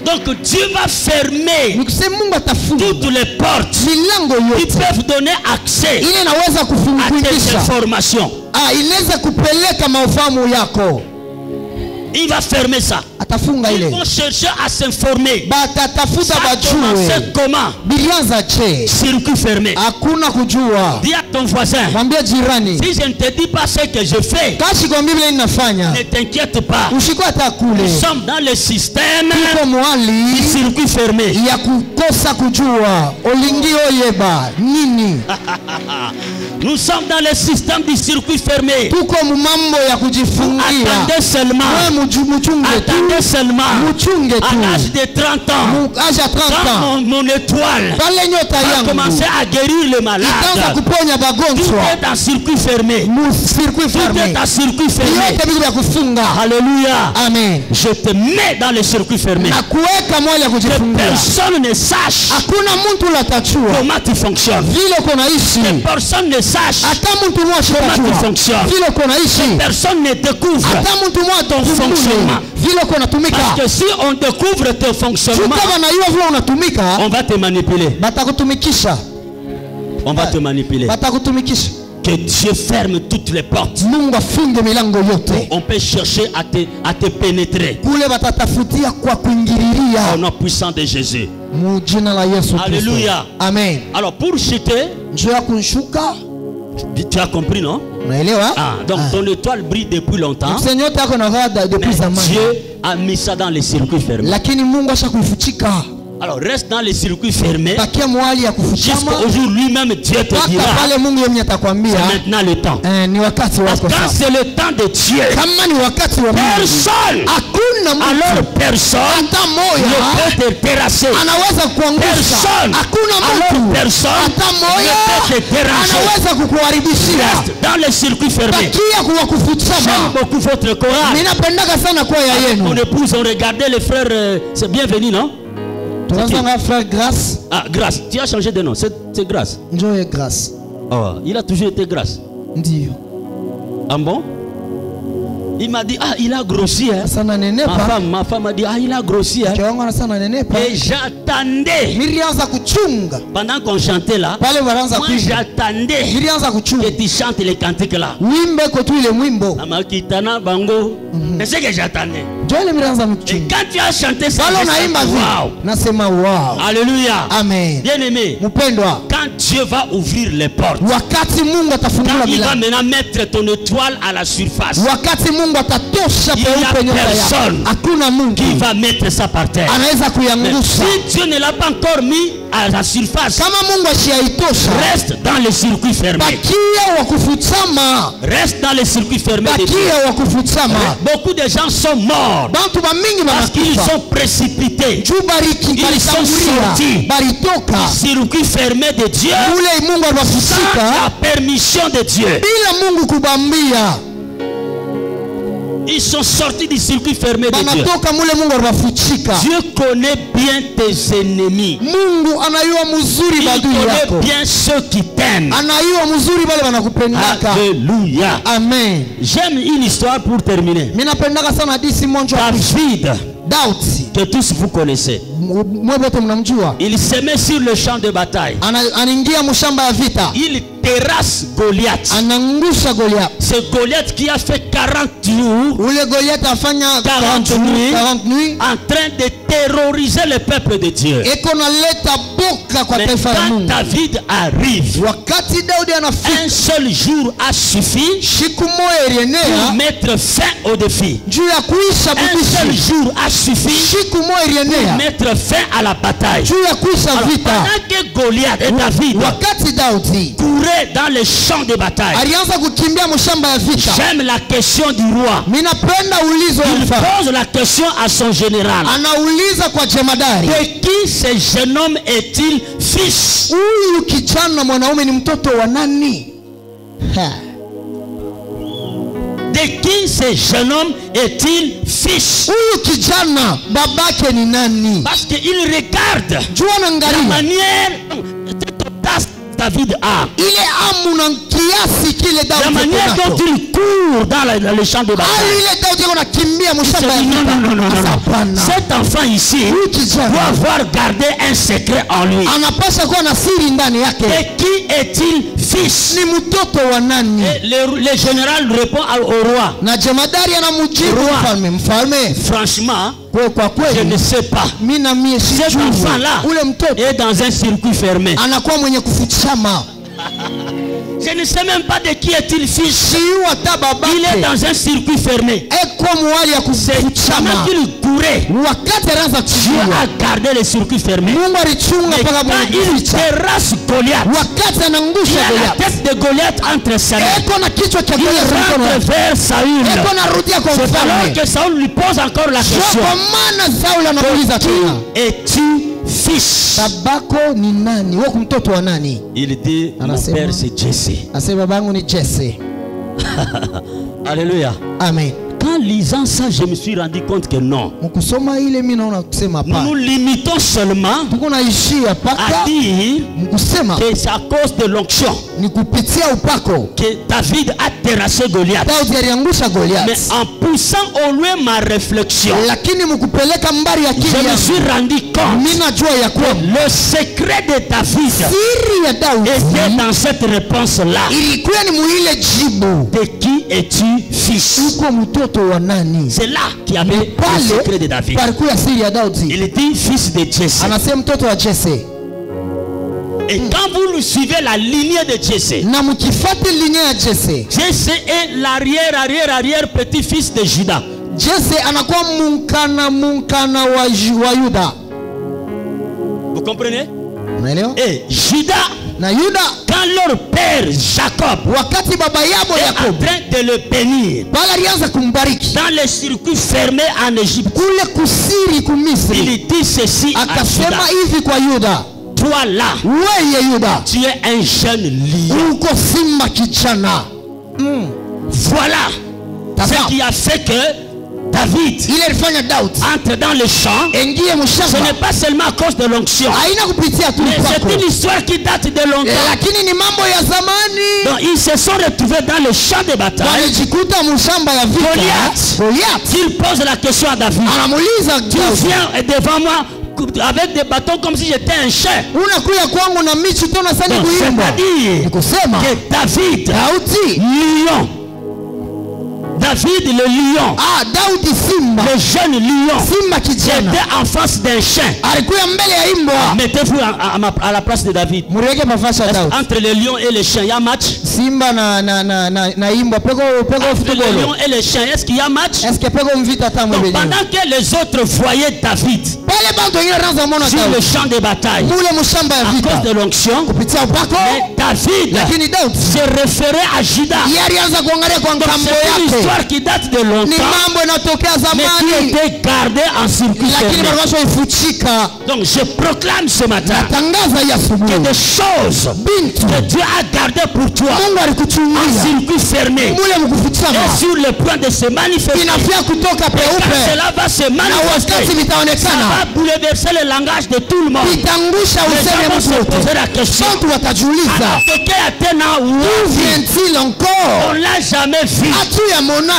Donc Dieu va fermer toutes les portes qui peuvent donner accès à tes informations. Il va fermer ça. Ils vont chercher à s'informer. Ça commence comment? Circuit fermé. Dis à ton voisin, si je ne te dis pas ce que je fais, ne t'inquiète pas. Nous sommes dans le système du circuit fermé. Nous sommes dans le système du circuit fermé. Attendez seulement. Attendez seulement. À l'âge de 30 ans, quand mon étoile va commencer à guérir le malade, tout est en circuit fermé. Tout est en circuit fermé. Alléluia. Amen. Je te mets dans le circuit fermé. Que personne ne sache comment tu fonctionnes. Que personne ne sache comment tu fonctionnes. Que personne ne découvre ton fonctionnement. Parce que si on découvre ton fonctionnement, on va te manipuler. On va te manipuler. Que Dieu ferme toutes les portes. On peut chercher à te pénétrer. Au nom puissant de Jésus. Alléluia. Amen. Alors pour chuter, tu as compris, non? Donc ton étoile brille depuis longtemps. Mais Dieu a mis ça dans les circuits fermés. Alors reste dans les circuits fermés. Jusqu'au jour lui-même Dieu te dira. C'est maintenant le temps. Parce que quand c'est le temps de Dieu, personne, alors personne ne peut te terrasser. Personne, alors personne ne peut te déranger. Reste dans les circuits fermés. J'aime beaucoup votre chorale. Mon épouse, on regardait les frères, c'est bienvenu, non? Frère Grâce. Ah, Grâce. Tu as changé de nom. C'est Grâce. Grâce. Oh, il a toujours été Grâce. Ndiyo. Ah bon? Il m'a dit, il a grossi. Hein. Ma femme m'a dit, il a grossi. Hein. Et j'attendais. Pendant qu'on chantait là, moi j'attendais que tu chantes les cantiques là. C'est ce que j'attendais. Et quand tu as chanté ça, wow. Alléluia. Amen. Bien-aimé, quand Dieu va ouvrir les portes, quand il va maintenant mettre ton étoile à la surface, il n'y a personne qui va mettre ça par terre. Mais si Dieu ne l'a pas encore mis à la surface, reste dans les circuits fermés. Reste dans les circuits fermés de Dieu. Beaucoup de gens sont morts parce qu'ils sont précipités. Ils sont sortis du circuit fermé de Dieu sans la permission de Dieu. Ils sont sortis du circuit fermé de Dieu. Dieu connaît bien tes ennemis. Il connaît bien ceux qui t'aiment. Alléluia. Amen. J'aime une histoire pour terminer. David, que tous vous connaissez, il se met sur le champ de bataille. Il terrasse Goliath. C'est Goliath qui a fait 40 jours, 40 nuits, en train de terroriser le peuple de Dieu. Mais quand David arrive, un seul jour a suffi pour mettre fin au défi. Un seul jour a suffi pour mettre fin à la bataille. Alors, pendant que Goliath et David couraient dans les champs de bataille, j'aime la question du roi. Il pose la question à son général. De qui ce jeune homme est-il fils? De qui ce jeune homme est-il fils? Parce qu'il regarde la manière David a. La manière dont il court dans le champ de bataille. Non. Cet enfant ici doit avoir gardé un secret en lui. Et qui est-il fils? Et le général répond au roi. Franchement, je ne sais pas. Cet enfant-là est dans un circuit fermé. Je ne sais même pas de qui est-il fils. Il est dans un circuit fermé. C'est pendant qu'il courait, Dieu a gardé le circuit fermé. Mais quand il terrasse Goliath, il a la tête de Goliath entre ses mains. Il rentre vers Saül. C'est alors que Saül lui pose encore la question. Es-tu fils? Il dit, mon père c'est Jesse. Alléluia. Amen. Quand lisant ça, je me suis rendu compte que non. Nous limitons seulement à dire que c'est à cause de l'onction que David a terrassé Goliath. Mais en poussant au loin ma réflexion, je me suis rendu compte que le secret de David était dans cette réponse-là. De qui es-tu fils? C'est là qu'il y avait le secret de David. Il dit fils de Jesse. Et quand vous nous suivez la lignée de Jesse, Jesse est l'arrière petit-fils de Judas. Vous comprenez? Et Judas, quand leur père Jacob est en train de le bénir dans les circuits fermés en Égypte, il dit ceci à Judas: toi là, tu es un jeune lion. Voilà ce qui a fait que David entre dans le champ. Ce n'est pas seulement à cause de l'onction, mais c'est une histoire qui date de longtemps. Donc ils se sont retrouvés dans le champ de bataille. Goliath, il pose la question à David: tu viens devant moi avec des bâtons comme si j'étais un chien. C'est-à-dire que David, lion, David le lion. Daudi simba. Le jeune lion. Simba kijana. Était en face d'un chien. Alikuwa mbele ya imbwa. Mettez-vous à la place de David. Muriweke mafasi ya Daudi. Entre le lion et le chien, il y a match. Simba na imbwa pego entre le lion et le chien, est-ce qu'il y a match? Est-ce que pego mvita tamu donc, pendant que les autres voyaient David sur le champ de bataille à cause de l'onction, David se référait à Juda. C'est une histoire qui date de longtemps, mais qui était gardée en circuit fermé. Donc je proclame ce matin que des choses que Dieu a gardées pour toi en circuit fermé et sur le point de se manifester. Cela va se manifester. Ça va bouleverser le langage de tout le monde. Les gens vont se poser la question. On l'a jamais vu.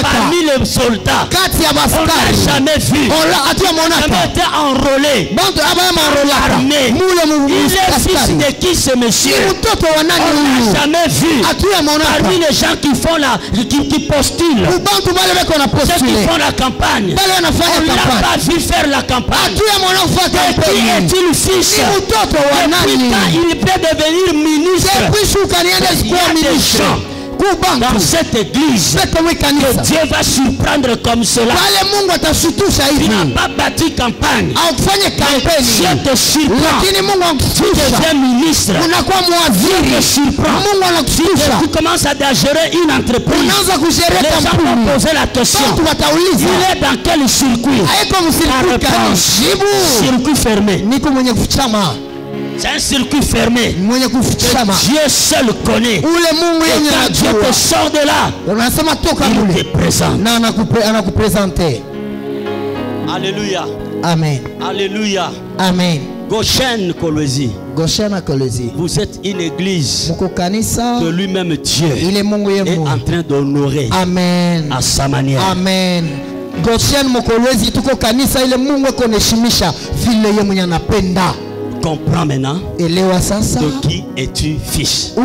Parmi les soldats, on l'a jamais vu. Jamais été enrôlé. Armé. Il est fils de qui ce monsieur? On l'a jamais vu. Parmi les gens qui font qui postulent, ceux qui font la campagne, on ne l'a pas vu faire la campagne. De qui est-il fils? Depuis quand il peut devenir ministre? Il y a des gens dans cette église que Dieu va surprendre comme cela. Tu n'as pas bâti campagne. Dieu te surprend. Tu deviens ministre. Dieu te surprend. Tu commences à gérer une entreprise. Les gens vont poser la question. Il est dans quel circuit? La réponse, circuit fermé. C'est un circuit fermé. Dieu seul connaît. Et quand Dieu te sort de là, il te présente. Alléluia. Amen. Alléluia. Amen. Goshen Kolwezi. Vous êtes une église que lui-même Dieu est en train d'honorer. Amen. À sa manière. Amen. Goshen Mokolwezi tuko kanisa ile Mungu koneshimmisha vile yeye mwenye anapenda. Comprends maintenant. De qui es-tu fils?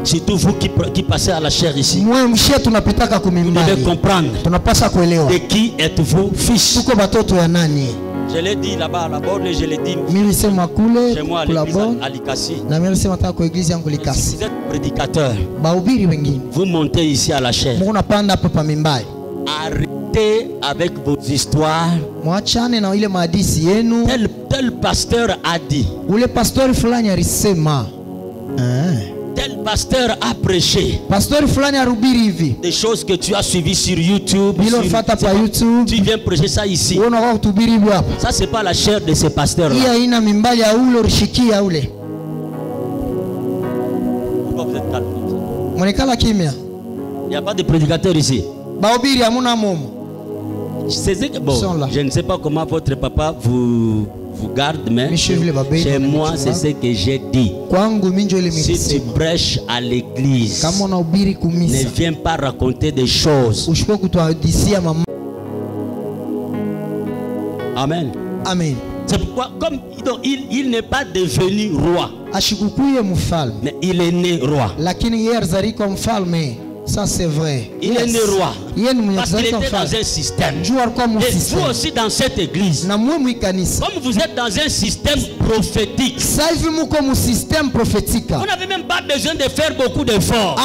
Surtout vous qui passez à la chair ici. Vous devez comprendre. De qui êtes-vous fils? Je l'ai dit là-bas à la borne et je l'ai dit chez moi à l'église à Likasi. Si vous êtes prédicateur, vous montez ici à la chair. Arrêtez avec vos histoires. Tel pasteur a dit. Tel pasteur a prêché. Des choses que tu as suivies sur YouTube. Tu viens prêcher ça ici. Ça c'est pas la chair de ces pasteurs là. Pourquoi vous êtes calme? Il n'y a pas de prédicateur ici. Je ne sais pas comment votre papa vous garde, mais chez moi c'est ce que j'ai dit. Si tu prêches à l'église, ne viens pas raconter des choses. Amen. Amen. C'est pourquoi comme il n'est pas devenu roi, mais il est né roi. Ça c'est vrai. Il est né roi. Parce qu'il était dans un système. Et vous aussi dans cette église. Comme vous êtes dans un système prophétique. Vous n'avez même pas besoin de faire beaucoup d'efforts.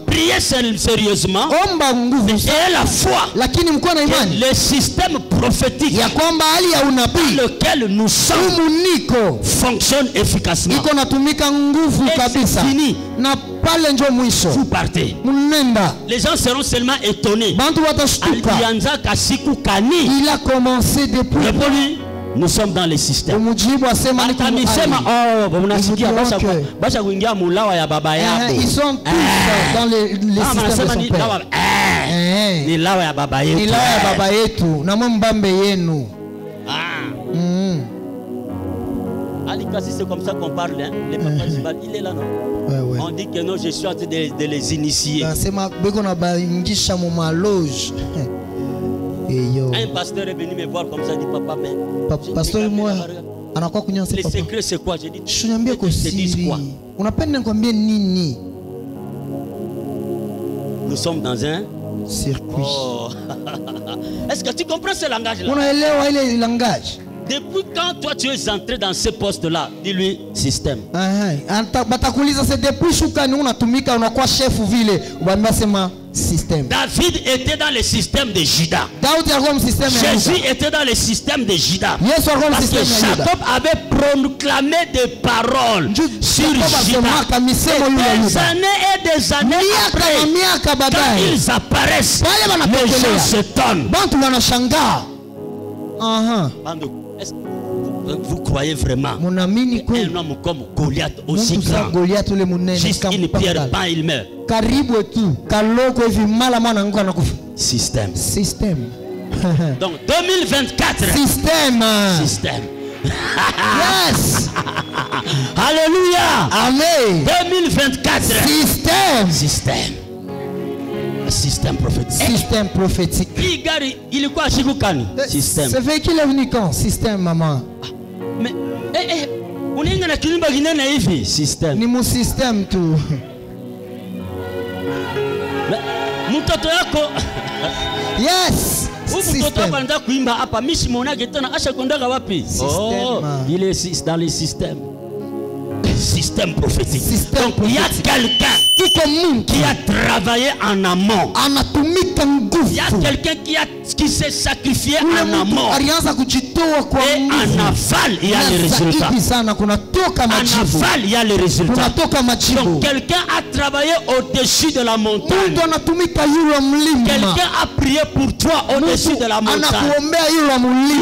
Priez sérieusement. Et la foi. Le système prophétique dans lequel nous sommes fonctionne efficacement. Et c'est fini. Vous partez. Les gens seront seulement étonnés. Il a commencé depuis. Nous sommes dans le système. Ils sont tous dans le système de Alikasi, c'est comme ça qu'on parle. Hein? Les papas, il est là, non? Ouais. On dit que non, je suis en train de les initier. Un pasteur est venu me voir comme ça, il dit papa, mais. Pasteur, moi, le secret c'est quoi? J'ai dit, je te dis quoi? Unapenda nikwambie nini? Nous sommes dans un circuit. Oh. Est-ce que tu comprends ce langage-là? Unaelewa ile langage? Depuis quand toi tu es entré dans ce poste-là, dis-lui système. Batakuuliza c'est depuis shukani unatumika unakuwa chef vile, ubambia sema système. David était dans le système de Juda. Jésus était dans le système de Juda. Parce que Jacob avait proclamé des paroles sur Juda. Des années et des années après, quand ils apparaissent, les gens s'étonnent. Est-ce que vous croyez vraiment un homme comme Goliath aussi grand, juste une pierre, pan, il meurt? Système. Donc 2024. Système. Yes. Alléluia. Amen. 2024. Système prophétique. Système prophétique. Il est quoi à Chikoukani? Système. C'est vrai qu'il est venu quand? Système, maman. Mais on est dans la clinique naïve. Système. Ni mon système tout. Mtoto yako. Yes. Mtoto anaanza kuimba hapa mishi mona getana acha kondaga wapi? Oh, il est dans le système. Système prophétique. Donc il y a quelqu'un qui a travaillé en amont. Il y a quelqu'un qui s'est sacrifié en amont. Et en aval, il y a les résultats. En aval, il y a les résultats. Donc quelqu'un a travaillé au-dessus de la montagne. Quelqu'un a prié pour toi au-dessus de la montagne.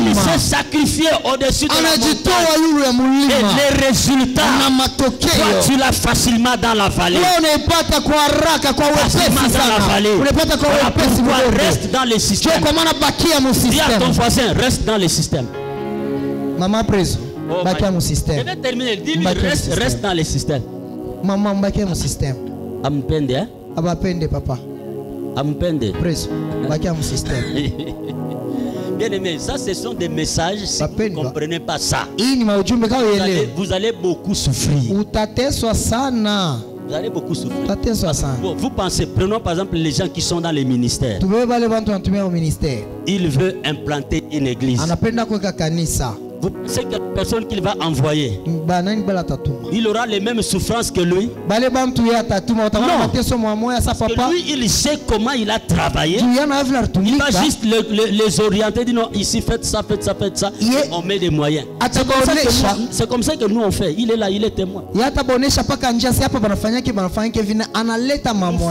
Il s'est sacrifié au-dessus de la montagne. Et les résultats, toi tu l'as facilement dans la vallée. Reste dans le système. Dis à ton voisin, reste dans le système. Maman preso, bakia mon système. Je vais terminer. Dis-lui, reste dans le système. Maman, bakia mon système. Ampende, hein? Abapende, papa. Ampende. Preso, bakia mon système. Bien aimé, ça ce sont des messages. Si vous ne comprenez pas ça, vous allez beaucoup souffrir. Vous allez beaucoup souffrir. Bon, vous pensez, prenons par exemple les gens qui sont dans les ministères. Il veut implanter une église. Vous pensez que la personne qu'il va envoyer, il aura les mêmes souffrances que lui? Non. Parce que lui, il sait comment il a travaillé. Il va juste les orienter, dire non, ici faites ça, faites ça, faites ça. Et on met des moyens. C'est comme ça que nous on fait. Il est là, il est témoin. Nous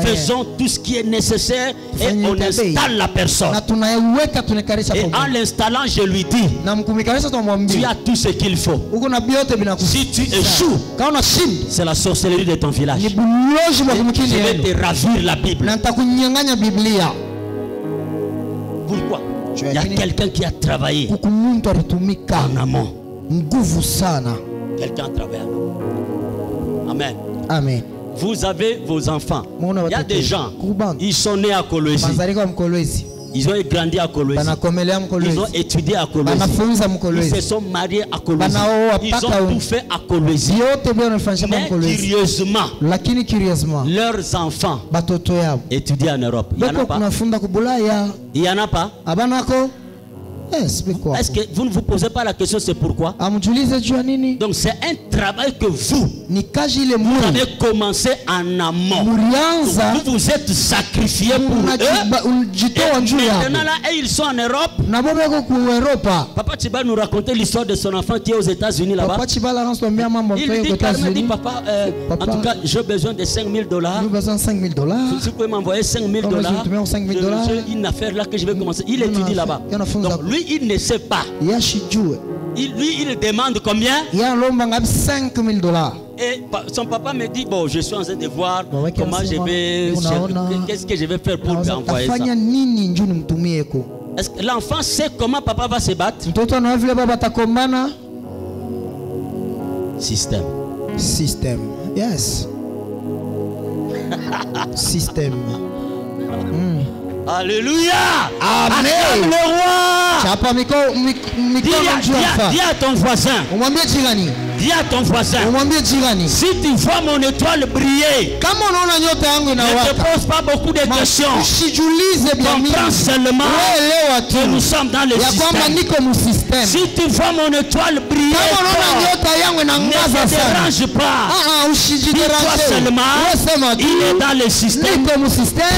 faisons tout ce qui est nécessaire et on installe la personne. Et en l'installant, je lui dis, tu as tout ce qu'il faut. Si tu échoues, c'est la sorcellerie de ton village. Je vais te ravir la Bible. Pourquoi? Il y a quelqu'un qui a travaillé en amont. Quelqu'un a travaillé en amont. Amen. Amen. Vous avez vos enfants. Il y a des gens, ils sont nés à Kolwezi. Ils ont grandi à Kolwezi. Ils ont étudié à Kolwezi. Ils se sont mariés à Kolwezi. Ils ont tout fait à Kolwezi. Mais curieusement, leurs enfants étudient en Europe. Il n'y en a pas. Il n'y en a pas. Est-ce que vous ne vous posez pas la question, c'est pourquoi? Donc c'est un travail que vous avez commencé en amont. Vous vous êtes sacrifié pour eux. Et maintenant là, ils sont en Europe. Papa Chiba nous racontait l'histoire de son enfant qui est aux États-Unis là-bas. Il dit carrément, dit papa, en tout cas j'ai besoin de $5,000. Si vous pouvez m'envoyer $5,000, j'ai une affaire là que je vais commencer. Il étudie là-bas. Donc lui il ne sait pas. Il demande combien? $5,000. Et son papa me dit, bon, je suis en train de voir comment je vais, qu'est-ce que je vais faire pour lui envoyer ça. Est-ce que l'enfant sait comment papa va se battre? Système. Yes. Système. Alléluia. Amen. Le roi. Dis à ton voisin. Dis à ton voisin, si tu vois mon étoile briller, ne te pose pas beaucoup de questions. Comprends seulement que nous sommes dans le système. Si tu vois mon étoile briller, ne te dérange pas. Dis-toi seulement, il est dans le système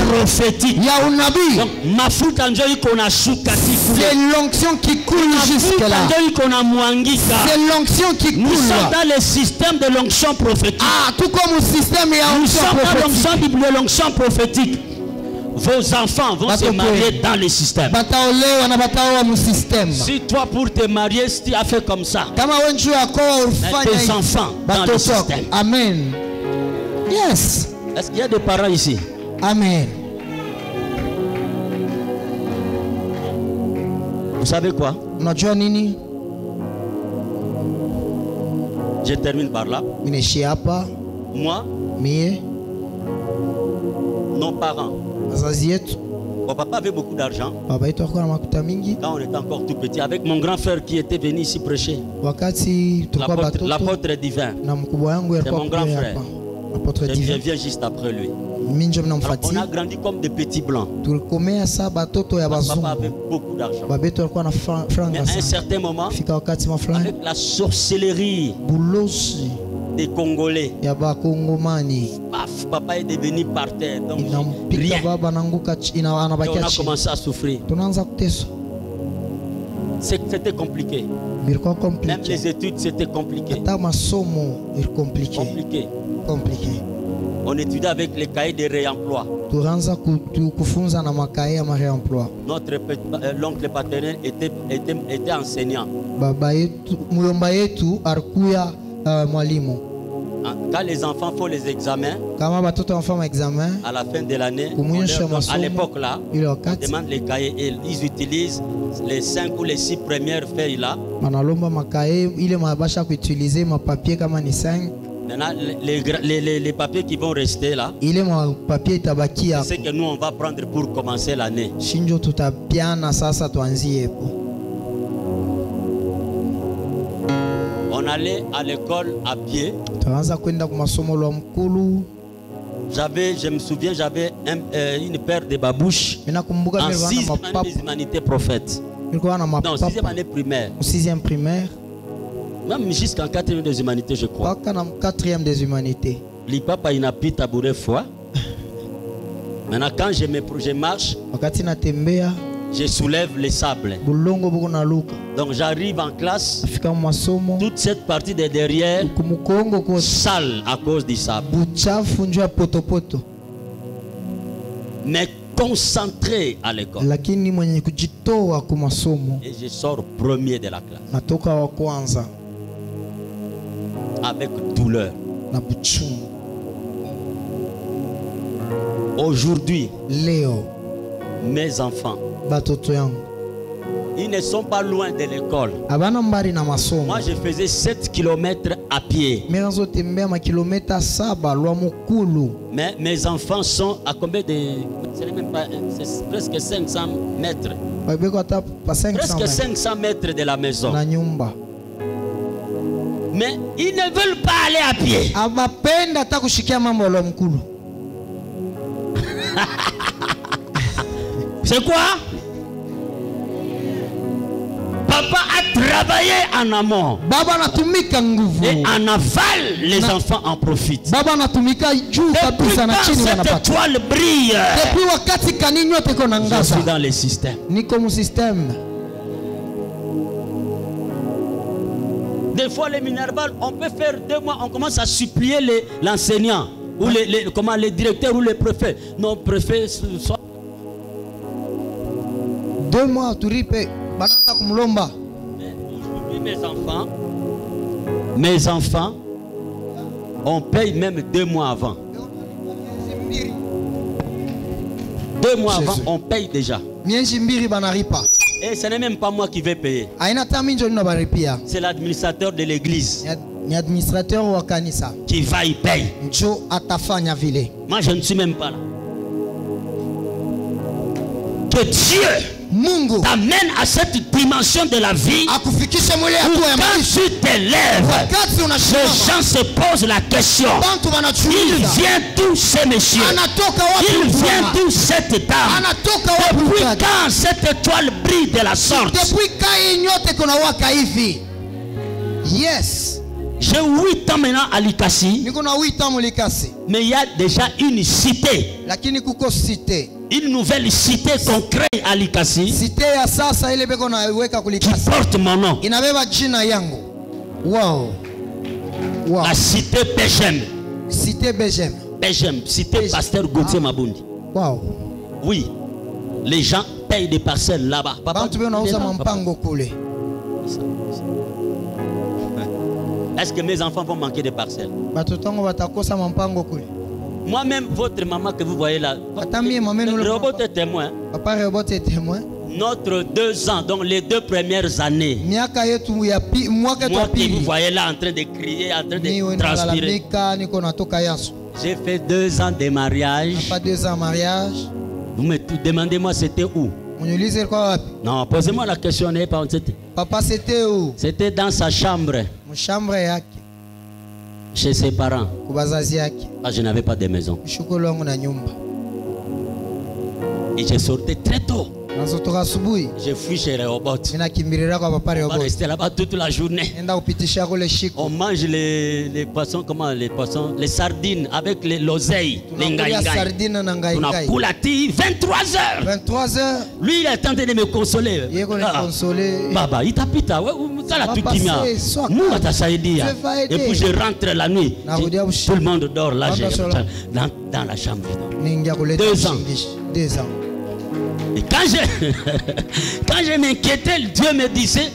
prophétique. Donc, mafuta njo iko na shuka siku. C'est l'onction qui coule jusque-là. C'est l'onction qui coule. Nous sommes dans le système de l'onction prophétique. Tout comme le système est nous sommes dans l'onction prophétique. Vos enfants vont se marier dans le système. Si toi pour te marier, si tu as fait comme ça, tes enfants dans le système. Amen. Yes. Est-ce qu'il y a des parents ici? Amen. Vous savez quoi? Je termine par là. Moi, nos parents, mon papa avait beaucoup d'argent. Quand on était encore tout petit, avec mon grand frère qui était venu ici prêcher. L'apôtre divin. C'est mon grand frère. Je viens juste après lui. Donc, on a grandi comme des petits blancs. Papa avait beaucoup d'argent. Mais à un certain moment, avec la sorcellerie des Congolais, paf, papa est devenu par terre. Donc, rien. Et on a commencé à souffrir. C'était compliqué. Même les études, c'était compliqué. Compliqué. On étudiait avec les cahiers de réemploi. Notre l'oncle paternel était enseignant. Quand les enfants font les examens, à la fin de l'année, à l'époque là, on demande les cahiers et ils utilisent les 5 ou les 6 premières feuilles là. Maintenant, les papiers qui vont rester là, c'est que nous on va prendre pour commencer l'année. On allait à l'école à pied. Je me souviens, j'avais une paire de babouches en 6e année des humanités prophètes. Non, 6e année primaire. 6e primaire. Même jusqu'en 4e des humanités, je crois. 4e des humanités. L'ipapa il n'a plus tabouret foi. Maintenant, quand je marche, je soulève les sables. Donc j'arrive en classe. Toute cette partie de derrière sale à cause du sable. Mais concentré à l'école. Et je sors premier de la classe. Avec douleur. Aujourd'hui, mes enfants, ils ne sont pas loin de l'école. Moi, je faisais 7 km à pied. Mais mes enfants sont à combien de... C'est presque 500 mètres. Presque 500 mètres de la maison. Mais ils ne veulent pas aller à pied. C'est quoi? Papa a travaillé en amont. Et en aval, les enfants en profitent. Depuis quand cette étoile brille, je suis dans le système. Des fois, les minervales, on peut faire 2 mois, on commence à supplier l'enseignant, ou les directeurs ou les préfets. Non, préfets, soit 2 mois, tu ripe, banata kumlomba. Mais mes enfants, on paye même 2 mois avant. 2 mois avant, on paye déjà. Et ce n'est même pas moi qui vais payer. C'est l'administrateur de l'église qui va y payer. Moi, je ne suis même pas là. Que Dieu t'amène à cette dimension de la vie où quand tu t'élèves, les gens se posent la question, il vient d'où ce monsieur? Il vient d'où cette dame? Depuis quand cette étoile brille de la sorte? Yes. J'ai 8 ans maintenant à Likasi. Mais il y a déjà une cité. Une nouvelle cité qu'on crée à Likasi qui porte mon nom. Wow. Wow. La cité Béjem. Cité Béjem. Béjem, cité Pasteur Gauthier Mabundi. Wow. Oui. Les gens payent des parcelles là-bas. Est-ce que mes enfants vont manquer de parcelles? Moi-même, votre maman que vous voyez là, le robot est témoin. Notre 2 ans, donc les 2 premières années, moi qui vous voyez là en train de crier, en train de transpirer, j'ai fait 2 ans de mariage. Vous me demandez-moi c'était où? Non, posez-moi la question. Papa, c'était où? C'était dans sa chambre. Chez ses parents. Ah, je n'avais pas de maison. Et j'ai sorti très tôt. Je fui chez Rehoboth. On va rester là-bas toute la journée. On mange les poissons, comment les poissons? Les sardines avec l'oseille. Les ngaïngaï. On a coulati 23h. Lui, il a tenté de me consoler. Baba, il tapita. Et puis je rentre la nuit. Tout le monde dort là. Dans la chambre. 2 ans. 2 ans. Et quand je m'inquiétais, Dieu me disait,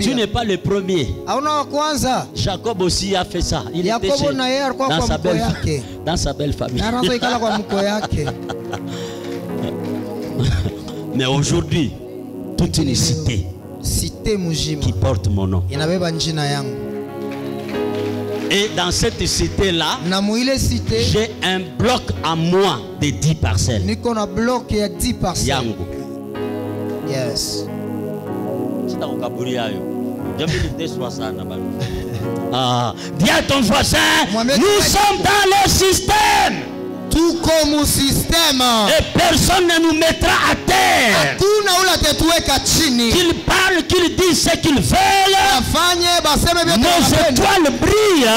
tu n'es pas le premier. Jacob aussi a fait ça. Il était dans sa belle famille. Mais aujourd'hui, toute une cité qui porte mon nom. Et dans cette cité-là, j'ai un bloc à moi de 10 parcelles. Yango. Yes. Dis à ton voisin, nous sommes dans le système. Tout comme au système. Et personne ne nous mettra à terre. Qu'ils parlent, qu'ils disent ce qu'ils veulent. Nos étoiles brillent.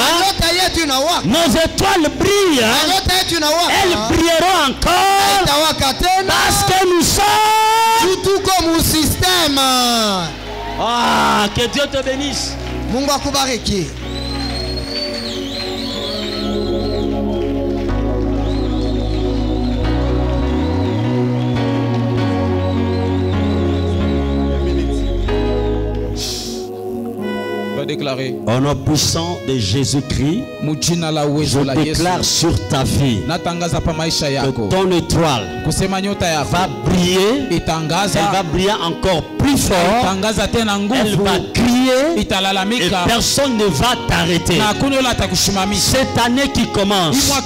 Nos étoiles brillent. Elles brilleront encore. Parce que nous sommes tout comme au système. Ah, que Dieu te bénisse. Mungu akubariki. Déclarer. Au nom puissant de Jésus-Christ, je déclare sur ta vie que ton étoile va briller. Elle va briller encore plus fort. Elle va crier et personne ne va t'arrêter. Cette année qui commence sera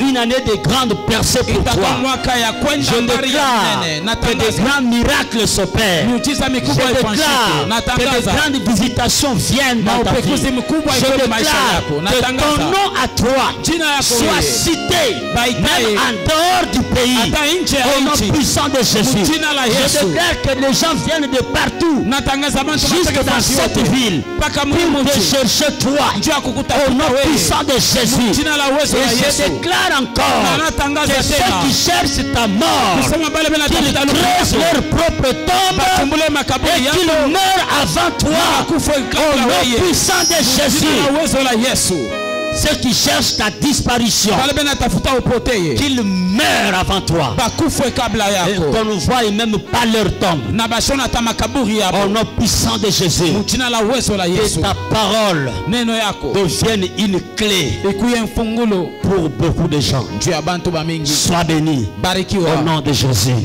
une année de grande percée pour toi. Je déclare que des grands miracles s'opèrent. Je déclare que des grandes visitations viennent dans ta vie. Je déclare que ton nom à toi soit cité même en dehors du pays. Au nom puissant de Jésus. Je déclare que les gens viennent de partout jusque dans cette ville pour te chercher toi. Au nom puissant de Jésus. Et je déclare encore que ceux qui cherchent ta mort, qu'ils creusent leur propre tombe et qu'ils meurent avant toi. Au nom puissant de Jésus. Ceux qui cherchent ta disparition, qu'ils meurent avant toi. Et qu'on ne voie même pas leur tombe. Au nom puissant de Jésus. Que ta parole devienne une clé pour beaucoup de gens. Sois béni. Au nom de Jésus.